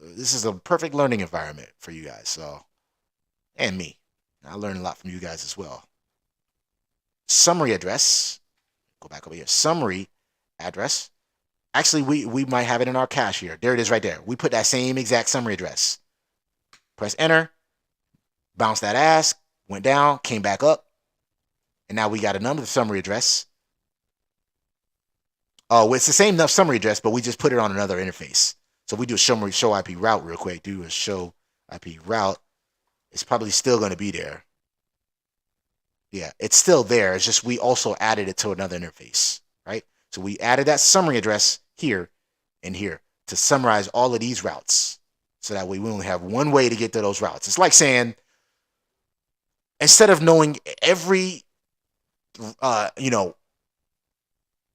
This is a perfect learning environment for you guys. So, and me. I learned a lot from you guys as well. Summary address. Go back over here. Summary address. Actually, we might have it in our cache here. There it is right there. We put that same exact summary address. Press enter. Bounce that ass. Went down. Came back up. And now we got another summary address. Oh, it's the same summary address, but we just put it on another interface. So we do a show IP route real quick. Do a show IP route. It's probably still going to be there. Yeah, it's still there. It's just we also added it to another interface, right? So we added that summary address here and here to summarize all of these routes. So that way we only have one way to get to those routes. It's like saying, instead of knowing every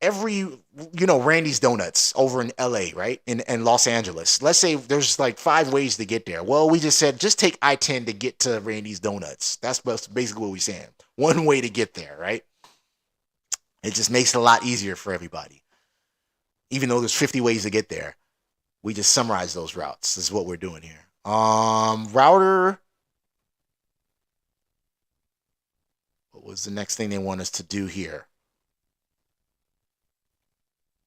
Randy's Donuts over in LA, right? In Los Angeles. Let's say there's like 5 ways to get there. Well, we just said, just take I-10 to get to Randy's Donuts. That's basically what we're saying. One way to get there, right? It just makes it a lot easier for everybody. Even though there's 50 ways to get there, we just summarize those routes. This is what we're doing here. Router. What was the next thing they want us to do here?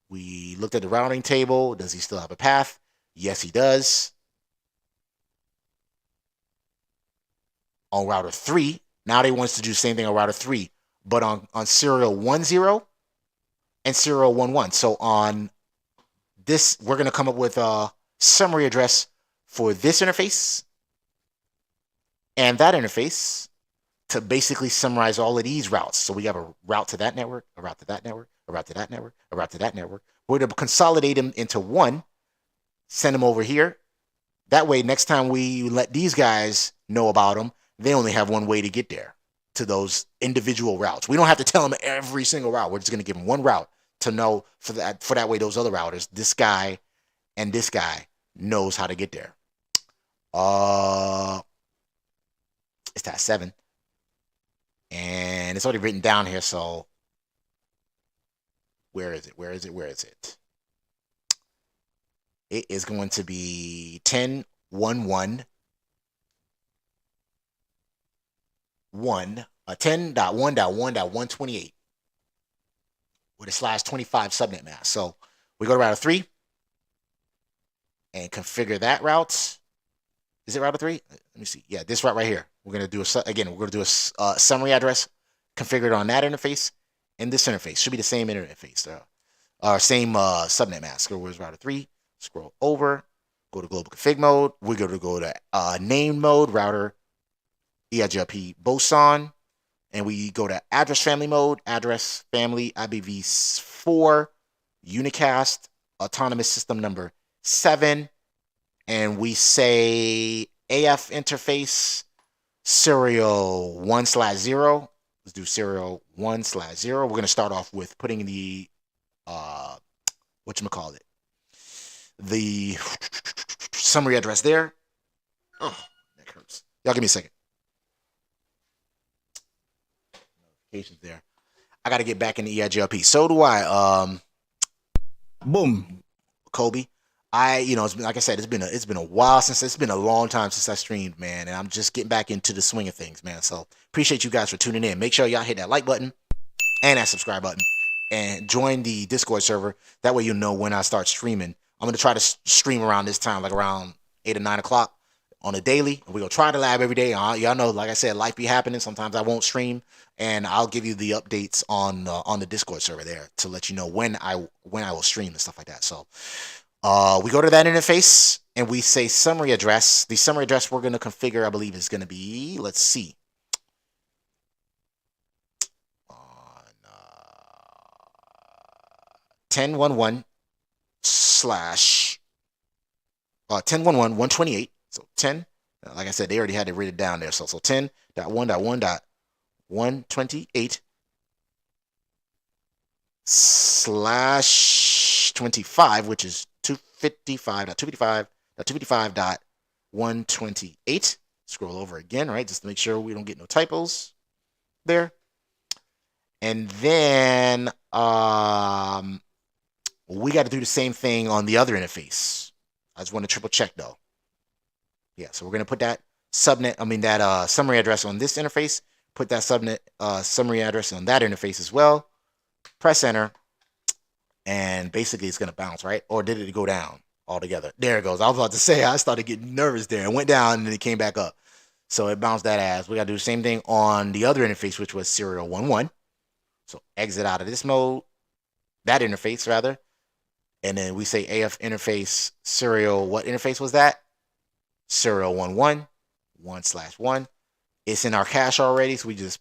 We looked at the routing table. Does he still have a path? Yes, he does. On router 3, now they want us to do the same thing on router 3, but on serial 10 and serial 11. So on this, we're going to come up with a summary address for this interface and that interface to basically summarize all of these routes. So we have a route to that network, a route to that network, a route to that network, a route to that network. We're going to consolidate them into one, send them over here. That way, next time we let these guys know about them, they only have one way to get there, to those individual routes. We don't have to tell them every single route. We're just going to give them one route to know for that way those other routers, this guy and this guy, knows how to get there. It's task 7. And it's already written down here, so where is it? Where is it? Where is it? It is going to be 10.1.1. 10.1.1.128 with a /25 subnet mask. So we go to router 3 and configure that route. Is it router 3? Let me see. Yeah, this route right here. We're going to do a summary address configured on that interface and this interface. Should be the same interface, or same subnet mask. So where's router 3? Scroll over, go to global config mode. We're going to go to name mode, router EIGRP Boson, and we go to address family mode, address family IPv4, unicast, autonomous system number 7, and we say AF interface serial 1/0. Let's do serial 1/0. We're going to start off with putting the whatchamacallit, the summary address there. Oh, that hurts. Y'all give me a second. Notifications there. I got to get back into EIGRP. So do I. Boom, Kobe. It's been, like I said, it's been a while it's been a long time since I streamed, man, and I'm just getting back into the swing of things, man. So appreciate you guys for tuning in. Make sure y'all hit that like button and that subscribe button and join the Discord server. That way you'll know when I start streaming. I'm gonna try to stream around this time, like around 8 or 9 o'clock on a daily. We're gonna try to lab every day. Y'all know, like I said, life be happening. Sometimes I won't stream, and I'll give you the updates on the Discord server there to let you know when I will stream and stuff like that. So we go to that interface and we say summary address. The summary address we're going to configure, I believe, is going to be, let's see, on 10.1.1 10.1.128. So 10, like I said, they already had it written down there. So 10.1.1.128 /25, which is 255.255.255.128. Scroll over again, right? Just to make sure we don't get no typos there. And then we got to do the same thing on the other interface. I just want to triple check though. Yeah, so we're going to put that that summary address on this interface, put that subnet summary address on that interface as well. Press enter. And basically it's going to bounce, right? Or did it go down altogether? There it goes. I was about to say, I started getting nervous there. It went down and then it came back up. So it bounced that ass. We got to do the same thing on the other interface, which was serial 11. So exit out of this mode, that interface rather. And then we say AF interface serial, what interface was that? Serial 11, 1/1. It's in our cache already. So we just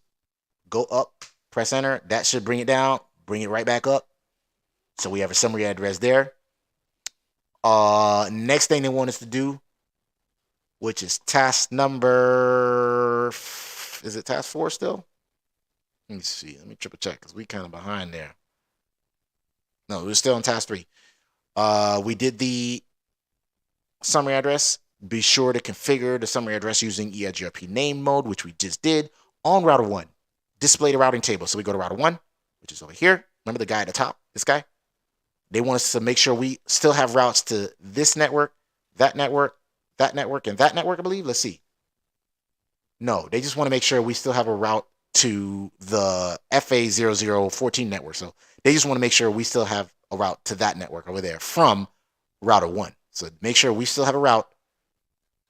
go up, press enter. That should bring it down, bring it right back up. So we have a summary address there. Next thing they want us to do, which is task number, is it task 4 still? Let me see. Let me triple check because we kind of behind there. No, we're still on task 3. We did the summary address. Be sure to configure the summary address using EIGRP name mode, which we just did on router 1. Display the routing table. So we go to router 1, which is over here. Remember the guy at the top, this guy? They want us to make sure we still have routes to this network, that network, that network and that network, I believe. Let's see. No, they just want to make sure we still have a route to the FA0014 network. So they just want to make sure we still have a route to that network over there from router 1. So make sure we still have a route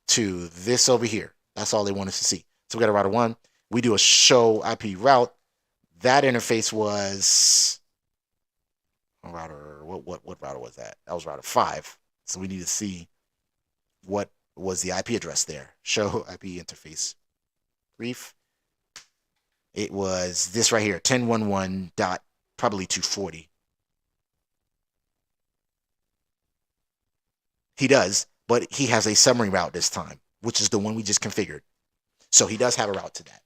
to this over here. That's all they want us to see. So we got a router 1. We do a show IP route. That interface was a router. What router was that? That was router 5. So we need to see what was the IP address there. Show IP interface brief. It was this right here, 10.11 dot probably 240. He does, but he has a summary route this time, which is the one we just configured. So he does have a route to that.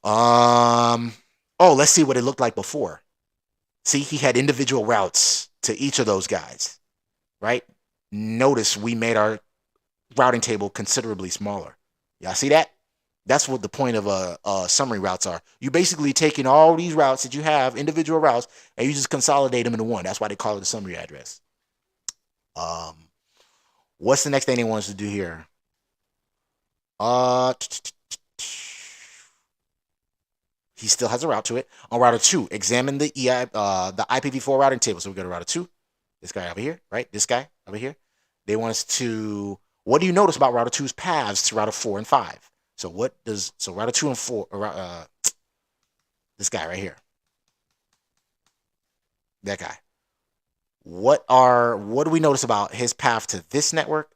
Oh, let's see what it looked like before. See, he had individual routes to each of those guys, right? Notice we made our routing table considerably smaller. Y'all see that? That's what the point of a summary routes are. You basically taking all these routes that you have, individual routes, and you just consolidate them into one. That's why they call it a summary address. What's the next thing they want us to do here? He still has a route to it. On router 2, examine the IPv4 routing table. So we go to router 2. This guy over here, right? This guy over here. They want us to. What do you notice about router 2's paths to router 4 and 5? So router 2 and 4, this guy right here. That guy. What do we notice about his path to this network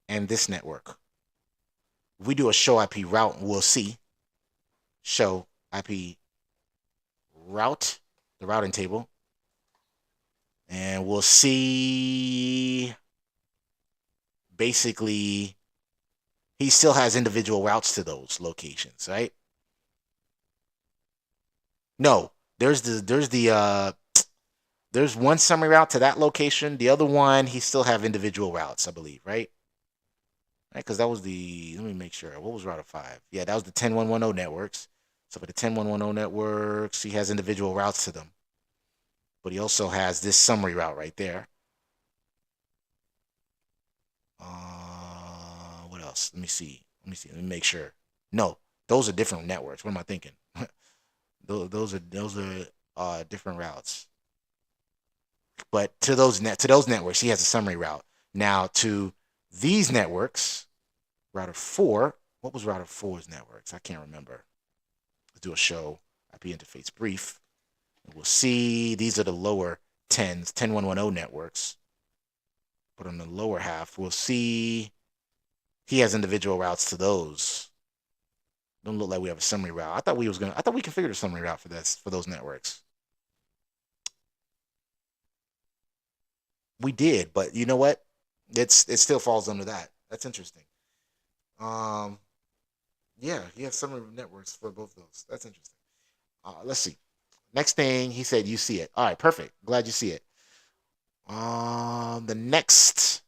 and this network? If we do a show IP route, we'll see. Show IP route, the routing table. And we'll see basically he still has individual routes to those locations, right? No, there's one summary route to that location. The other one, he still have individual routes, I believe, right? Right, because that was let me make sure. What was router 5? Yeah, that was the 10.110 networks. So for the 10.110 networks, he has individual routes to them. But he also has this summary route right there. What else? Let me see. Let me make sure. No, those are different networks. What am I thinking? those are different routes. But to those networks, he has a summary route. Now to these networks, router 4. What was router 4's networks? I can't remember. Let's do a show IP interface brief. We'll see these are the lower 10.110 networks. But on the lower half, we'll see he has individual routes to those. Don't look like we have a summary route. I thought we configured a summary route for those networks. We did, but you know what? It still falls under that. That's interesting. Yeah, he has summary networks for both of those. That's interesting. Let's see. Next thing, he said you see it. All right, perfect. Glad you see it. The next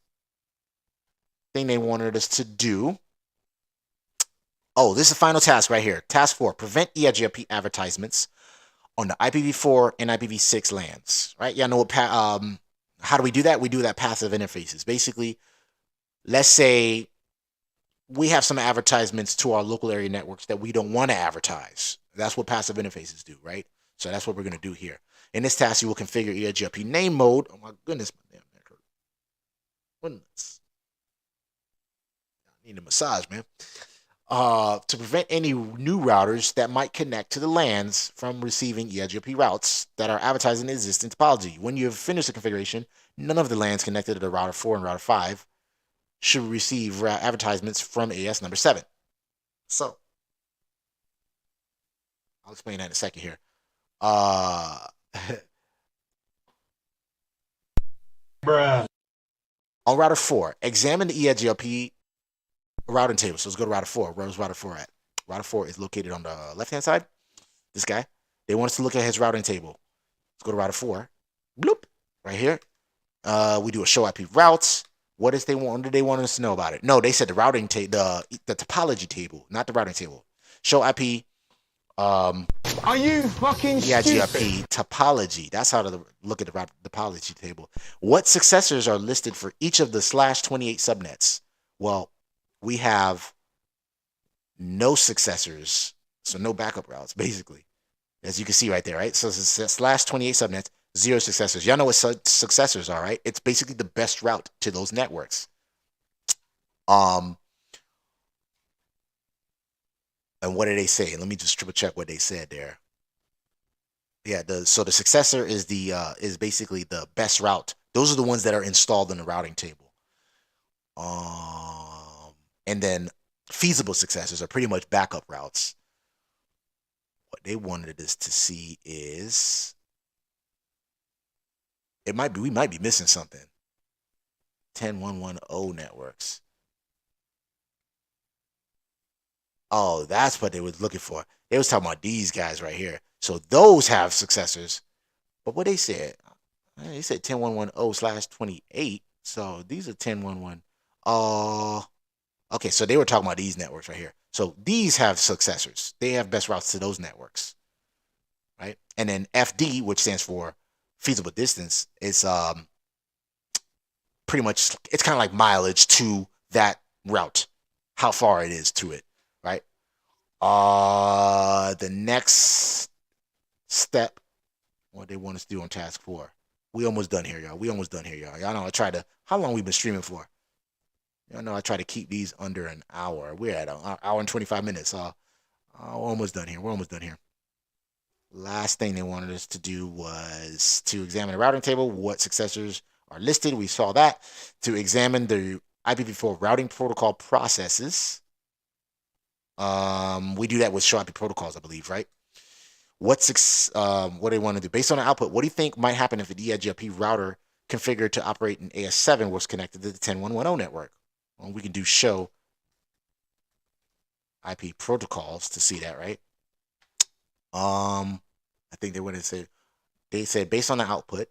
thing they wanted us to do. Oh, this is the final task right here. Task 4, prevent EIGRP advertisements on the IPv4 and IPv6 LANs. Right? Y'all know what how do we do that? We do that passive interfaces. Basically, let's say we have some advertisements to our local area networks that we don't want to advertise. That's what passive interfaces do, right? So that's what we're going to do here. In this task, you will configure EIGRP name mode. Oh my goodness, my damn neck hurt. Goodness. I need a massage, man. To prevent any new routers that might connect to the LANs from receiving EIGRP routes that are advertising the existing topology. When you have finished the configuration, none of the LANs connected to the router 4 and router 5 should receive advertisements from AS number 7. So, I'll explain that in a second here. Bruh. On router 4, examine the EIGRP routing table. So let's go to router 4. Where's router 4 at? Router 4 is located on the left-hand side. This guy. They want us to look at his routing table. Let's go to router 4. Bloop. Right here. We do a show IP routes. What did they want us to know about it? No, they said the routing table, the topology table, not the routing table. Show IP. Are you fucking EIGRP topology. That's how to look at the topology table. What successors are listed for each of the /28 subnets? Well, we have no successors, so no backup routes, basically, as you can see right there, right? So it's slash 28 subnets, 0 successors. Y'all know what successors are, right? It's basically the best route to those networks. And what did they say? Let me just triple check what they said there. Yeah, so the successor is is basically the best route. Those are the ones that are installed in the routing table. And then feasible successors are pretty much backup routes. What they wanted us to see is we might be missing something. 10110 networks. Oh, that's what they was looking for. They was talking about these guys right here. So those have successors. But what they said 10110/28. So these are 10110. Okay, so they were talking about these networks right here. So these have successors. They have best routes to those networks, right? And then FD, which stands for feasible distance, is pretty much, it's kind of like mileage to that route, how far it is to it, right? The next step, what they want us to do on task 4. We almost done here, y'all. Y'all know I tried to, how long we been streaming for? Y'all know I try to keep these under an hour. We're at an hour and 25 minutes. We're almost done here. Last thing they wanted us to do was to examine the routing table, what successors are listed. We saw that. To examine the IPv4 routing protocol processes. We do that with show IP protocols, I believe, right? What do they want to do? Based on the output, what do you think might happen if an EIGRP router configured to operate in AS7 was connected to the 10110 network? Well, we can do show IP protocols to see that, right? I think they said based on the output,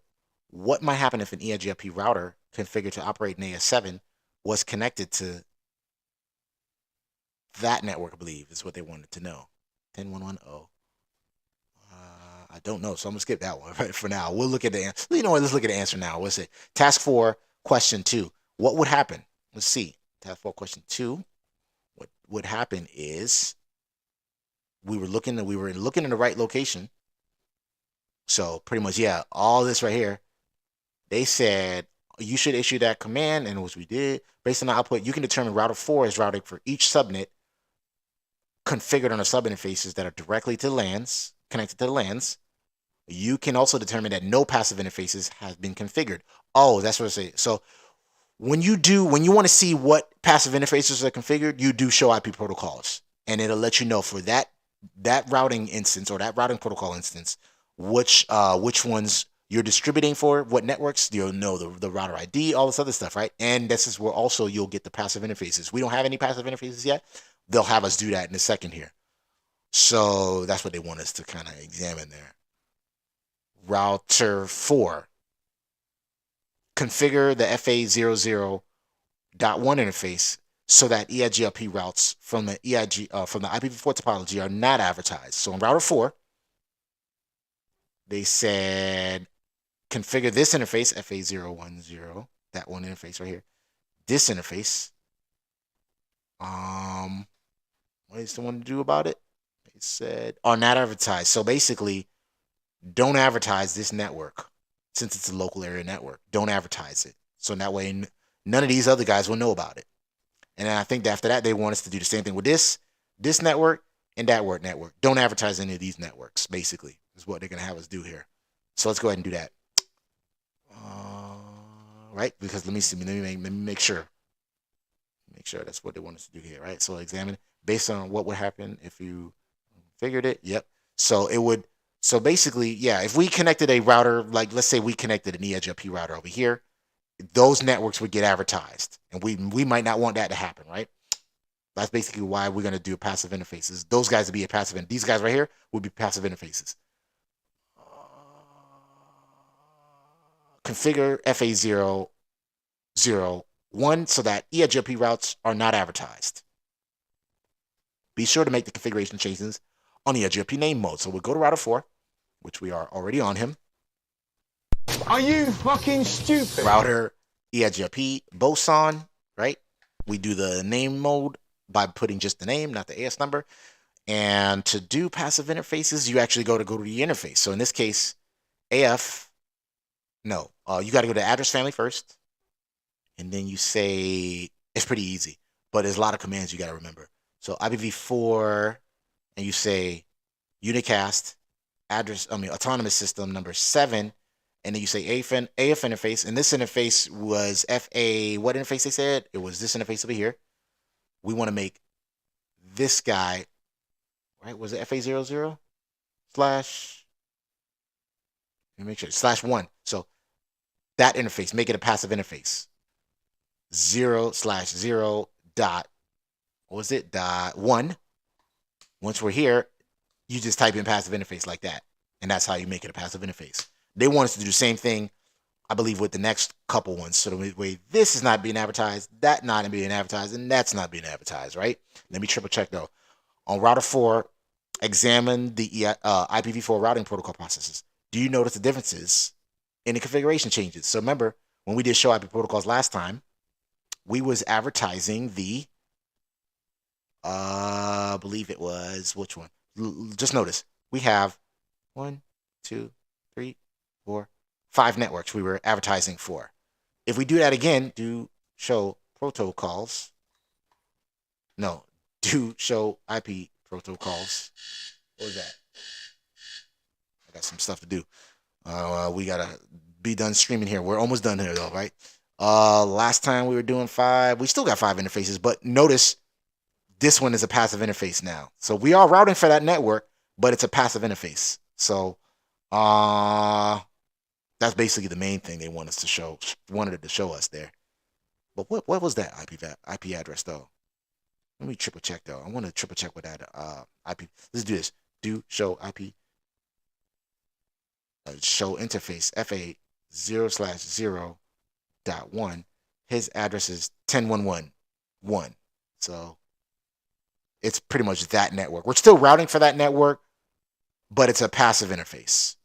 what might happen if an EIGRP router configured to operate in AS7 was connected to that network, I believe, is what they wanted to know. 10110. I don't know, so I'm gonna skip that one right for now. We'll look at the answer. You know what? Let's look at the answer now. What's it? Task 4, question 2. What would happen? Let's see. Task 4, question 2. What would happen is we were looking in the right location. So pretty much, yeah, all this right here. They said you should issue that command, and which we did. Based on the output, you can determine router 4 is routing for each subnet configured on the sub interfaces that are directly to LANs, connected to the LANs. You can also determine that no passive interfaces have been configured. Oh, that's what I say. So when you want to see what passive interfaces are configured, you do show IP protocols, and it'll let you know for that routing instance or that routing protocol instance which ones you're distributing for, what networks. You'll know the router ID, all this other stuff, right? And this is where also you'll get the passive interfaces. We don't have any passive interfaces yet. They'll have us do that in a second here. So that's what they want us to kind of examine there. Router 4. Configure the FA00.1 interface so that EIGRP routes from the IPv4 topology are not advertised. So in router 4, they said configure this interface, FA010, that one interface right here. This interface. What is the one to do about it? They said are not advertised. So basically, don't advertise this network since it's a local area network. Don't advertise it. So that way, none of these other guys will know about it. And then I think that after that, they want us to do the same thing with this network and that network. Don't advertise any of these networks, basically, is what they're going to have us do here. So let's go ahead and do that. Right? Because let me make sure. Make sure that's what they want us to do here, right? So examine based on what would happen if you figured it. Yep. So it would. So basically, yeah, if we connected a router, like let's say we connected an EIGRP router over here, those networks would get advertised, and we might not want that to happen, right? That's basically why we're going to do passive interfaces. Those guys would be a passive, and these guys right here would be passive interfaces. Configure FA001 so that EIGRP routes are not advertised. Be sure to make the configuration changes on EIGRP name mode. So we'll go to router 4, which we are already on him. Are you fucking stupid? Router EIGRP Boson, right? we do the name mode by putting just the name, not the AS number. And to do passive interfaces, you actually go to the interface. So in this case, AF, no, you got to go to address family first. And then you say, it's pretty easy, but there's a lot of commands you got to remember. So IPv4, and you say unicast, autonomous system number 7, and then you say AF interface, and this interface was FA, what interface they said? It was this interface over here. We want to make this guy, right? Was it FA00 slash, let me make sure, /1. So that interface, make it a passive interface. 0/0 dot, what was it? .1. Once we're here, you just type in passive interface like that. And that's how you make it a passive interface. They want us to do the same thing, I believe, with the next couple ones. So the way this is not being advertised, that not being advertised, and that's not being advertised, right? Let me triple check though. On router 4, examine the IPv4 routing protocol processes. Do you notice the differences in the configuration changes? So remember, when we did show IP protocols last time, we was advertising the, I believe it was, which one? Just notice, we have 1, 2, 3, 4, 5 networks we were advertising for. If we do that again, do show protocols. No, do show IP protocols. What was that? I got some stuff to do. We gotta be done streaming here. We're almost done here though, right? Last time we were doing 5. We still got 5 interfaces, but notice this one is a passive interface now. So we are routing for that network, but it's a passive interface. So that's basically the main thing they wanted to show us there. But what was that IP address though? Let me triple check though. I want to triple check with that IP. Let's do this. Do show IP show interface FA0/0.1. His address is 10.1.1. So it's pretty much that network. We're still routing for that network, but it's a passive interface,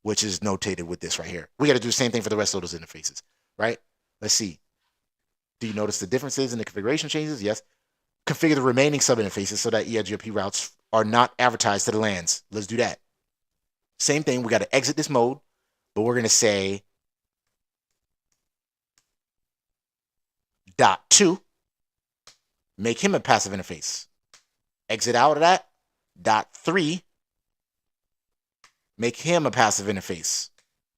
which is notated with this right here. We got to do the same thing for the rest of those interfaces, right? Let's see. Do you notice the differences in the configuration changes? Yes. Configure the remaining sub-interfaces so that EIGRP routes are not advertised to the LANs. Let's do that. Same thing. We got to exit this mode, but we're going to say .2. Make him a passive interface. Exit out of that. .3. Make him a passive interface,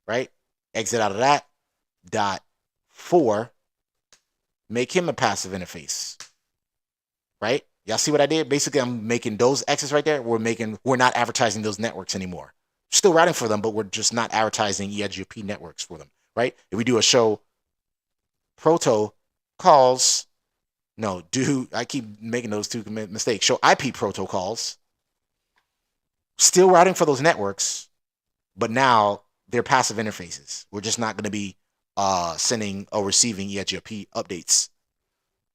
right? Exit out of that. .4. Make him a passive interface, right? Y'all see what I did? Basically, I'm making those X's right there. We're not advertising those networks anymore. Still routing for them, but we're just not advertising EIGRP networks for them, right? If we do a show protocols, no, I keep making those two mistakes. Show IP protocols, still routing for those networks, but now they're passive interfaces. We're just not going to be sending or receiving EIGRP updates.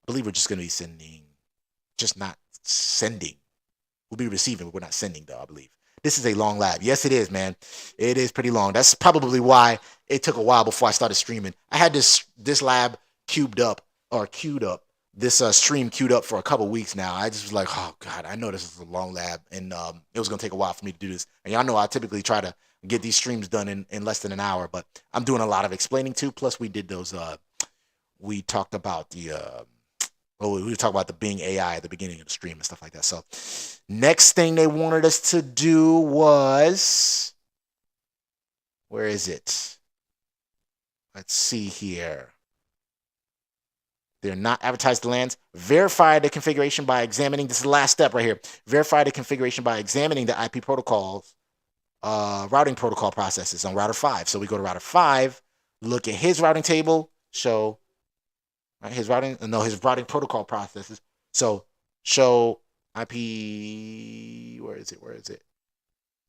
I believe we're just going to be sending, just not sending. We'll be receiving, but we're not sending though, I believe. This is a long lab. Yes, it is, man. It is pretty long. That's probably why it took a while before I started streaming. I had this lab queued up, this stream queued up for a couple weeks now. I just was like, oh God, I know this is a long lab, and it was going to take a while for me to do this. And y'all know I typically try to get these streams done in less than an hour, but I'm doing a lot of explaining too. Plus we did those, we talked about the, we were talking about the Bing AI at the beginning of the stream and stuff like that. So next thing they wanted us to do was, where is it? Let's see here. They're not advertised to LANs. Verify the configuration by examining, this is the last step right here. Verify the configuration by examining the IP protocols, routing protocol processes on router 5. So we go to router 5, look at his routing table, show his routing protocol processes. So show IP, where is it?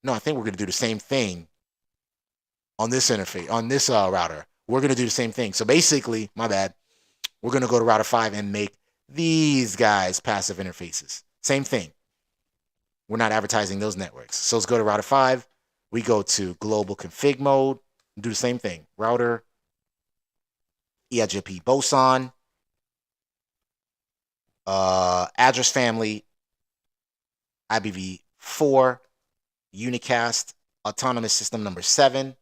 No, I think we're going to do the same thing on this interface, on this router. We're going to do the same thing. So basically, my bad, we're going to go to router 5 and make these guys passive interfaces. Same thing. We're not advertising those networks. So let's go to router 5. We go to global config mode, do the same thing. Router, EIGRP Boson. address family, IPv4, unicast, autonomous system number 7.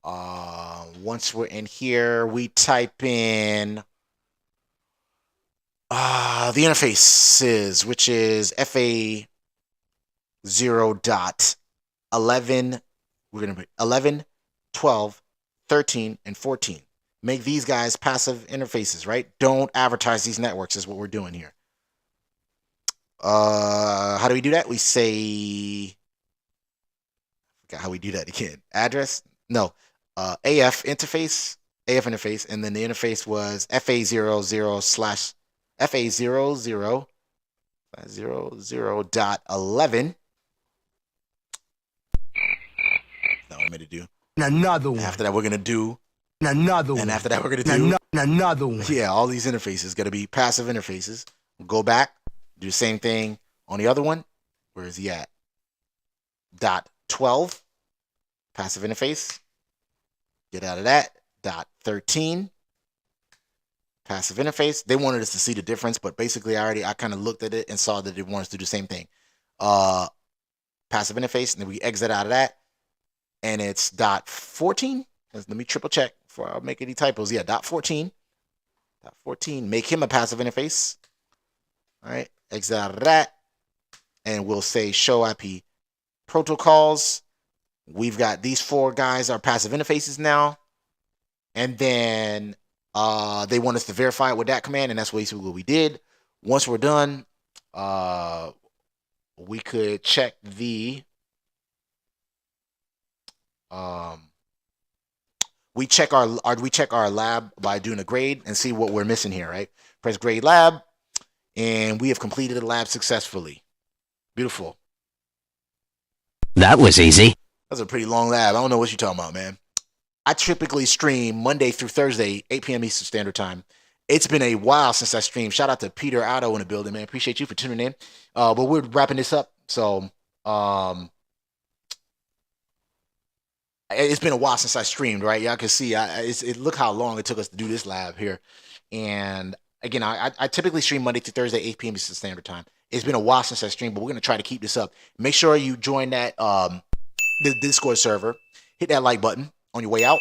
Once we're in here, we type in the interfaces, which is FA0.11. We're going to put 11, 12, 13, and 14. Make these guys passive interfaces, right? Don't advertise these networks is what we're doing here. How do we do that? We say, forgot how we do that again. Address? No. AF interface, and then the interface was FA00 slash FA00.11. That's what I'm going to do. Another one. After that, we're going to do Another one. and after that, we're going to do Another one. yeah, all these interfaces going to be passive interfaces. We'll go back, do the same thing on the other one. Where is he at? Dot 12, passive interface. Get out of that. Dot 13, passive interface. They wanted us to see the difference, but basically I kind of looked at it and saw that it wanted us to do the same thing. Passive interface, and then we exit out of that. And it's dot 14. Let me triple check before I make any typos. Yeah, dot 14. Dot 14. Make him a passive interface. All right, exit out of that. And we'll say show IP protocols. We've got these 4 guys are passive interfaces now. And then they want us to verify it with that command, and that's basically what we did. Once we're done, we could check the we check our lab by doing a grade and see what we're missing here, right? Press grade lab, and we have completed the lab successfully. Beautiful. That was easy. That's a pretty long lab. I don't know what you're talking about, man. I typically stream Monday through Thursday, 8 p.m. Eastern Standard Time. It's been a while since I streamed. Shout out to Peter Otto in the building, man. Appreciate you for tuning in. But we're wrapping this up. So it's been a while since I streamed, right? Y'all can see, look how long it took us to do this lab here. And again, I typically stream Monday through Thursday, 8 p.m. Eastern Standard Time. It's been a while since I streamed, but we're going to try to keep this up. Make sure you join that the Discord server. Hit that like button on your way out.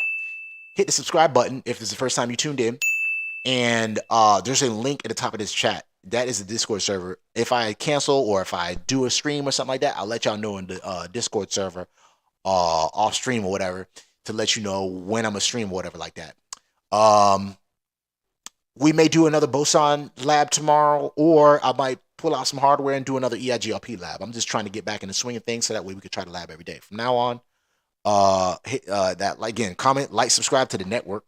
Hit the subscribe button if it's the first time you tuned in. And there's a link at the top of this chat. That is the Discord server. If I cancel or if I do a stream or something like that, I'll let y'all know in the Discord server off stream or whatever to let you know when I'm a stream or whatever like that. We may do another Boson lab tomorrow, or I might pull out some hardware and do another EIGRP lab. I'm just trying to get back in the swing of things so that way we could try to lab every day. From now on, hit that, again, comment, like, subscribe to the network.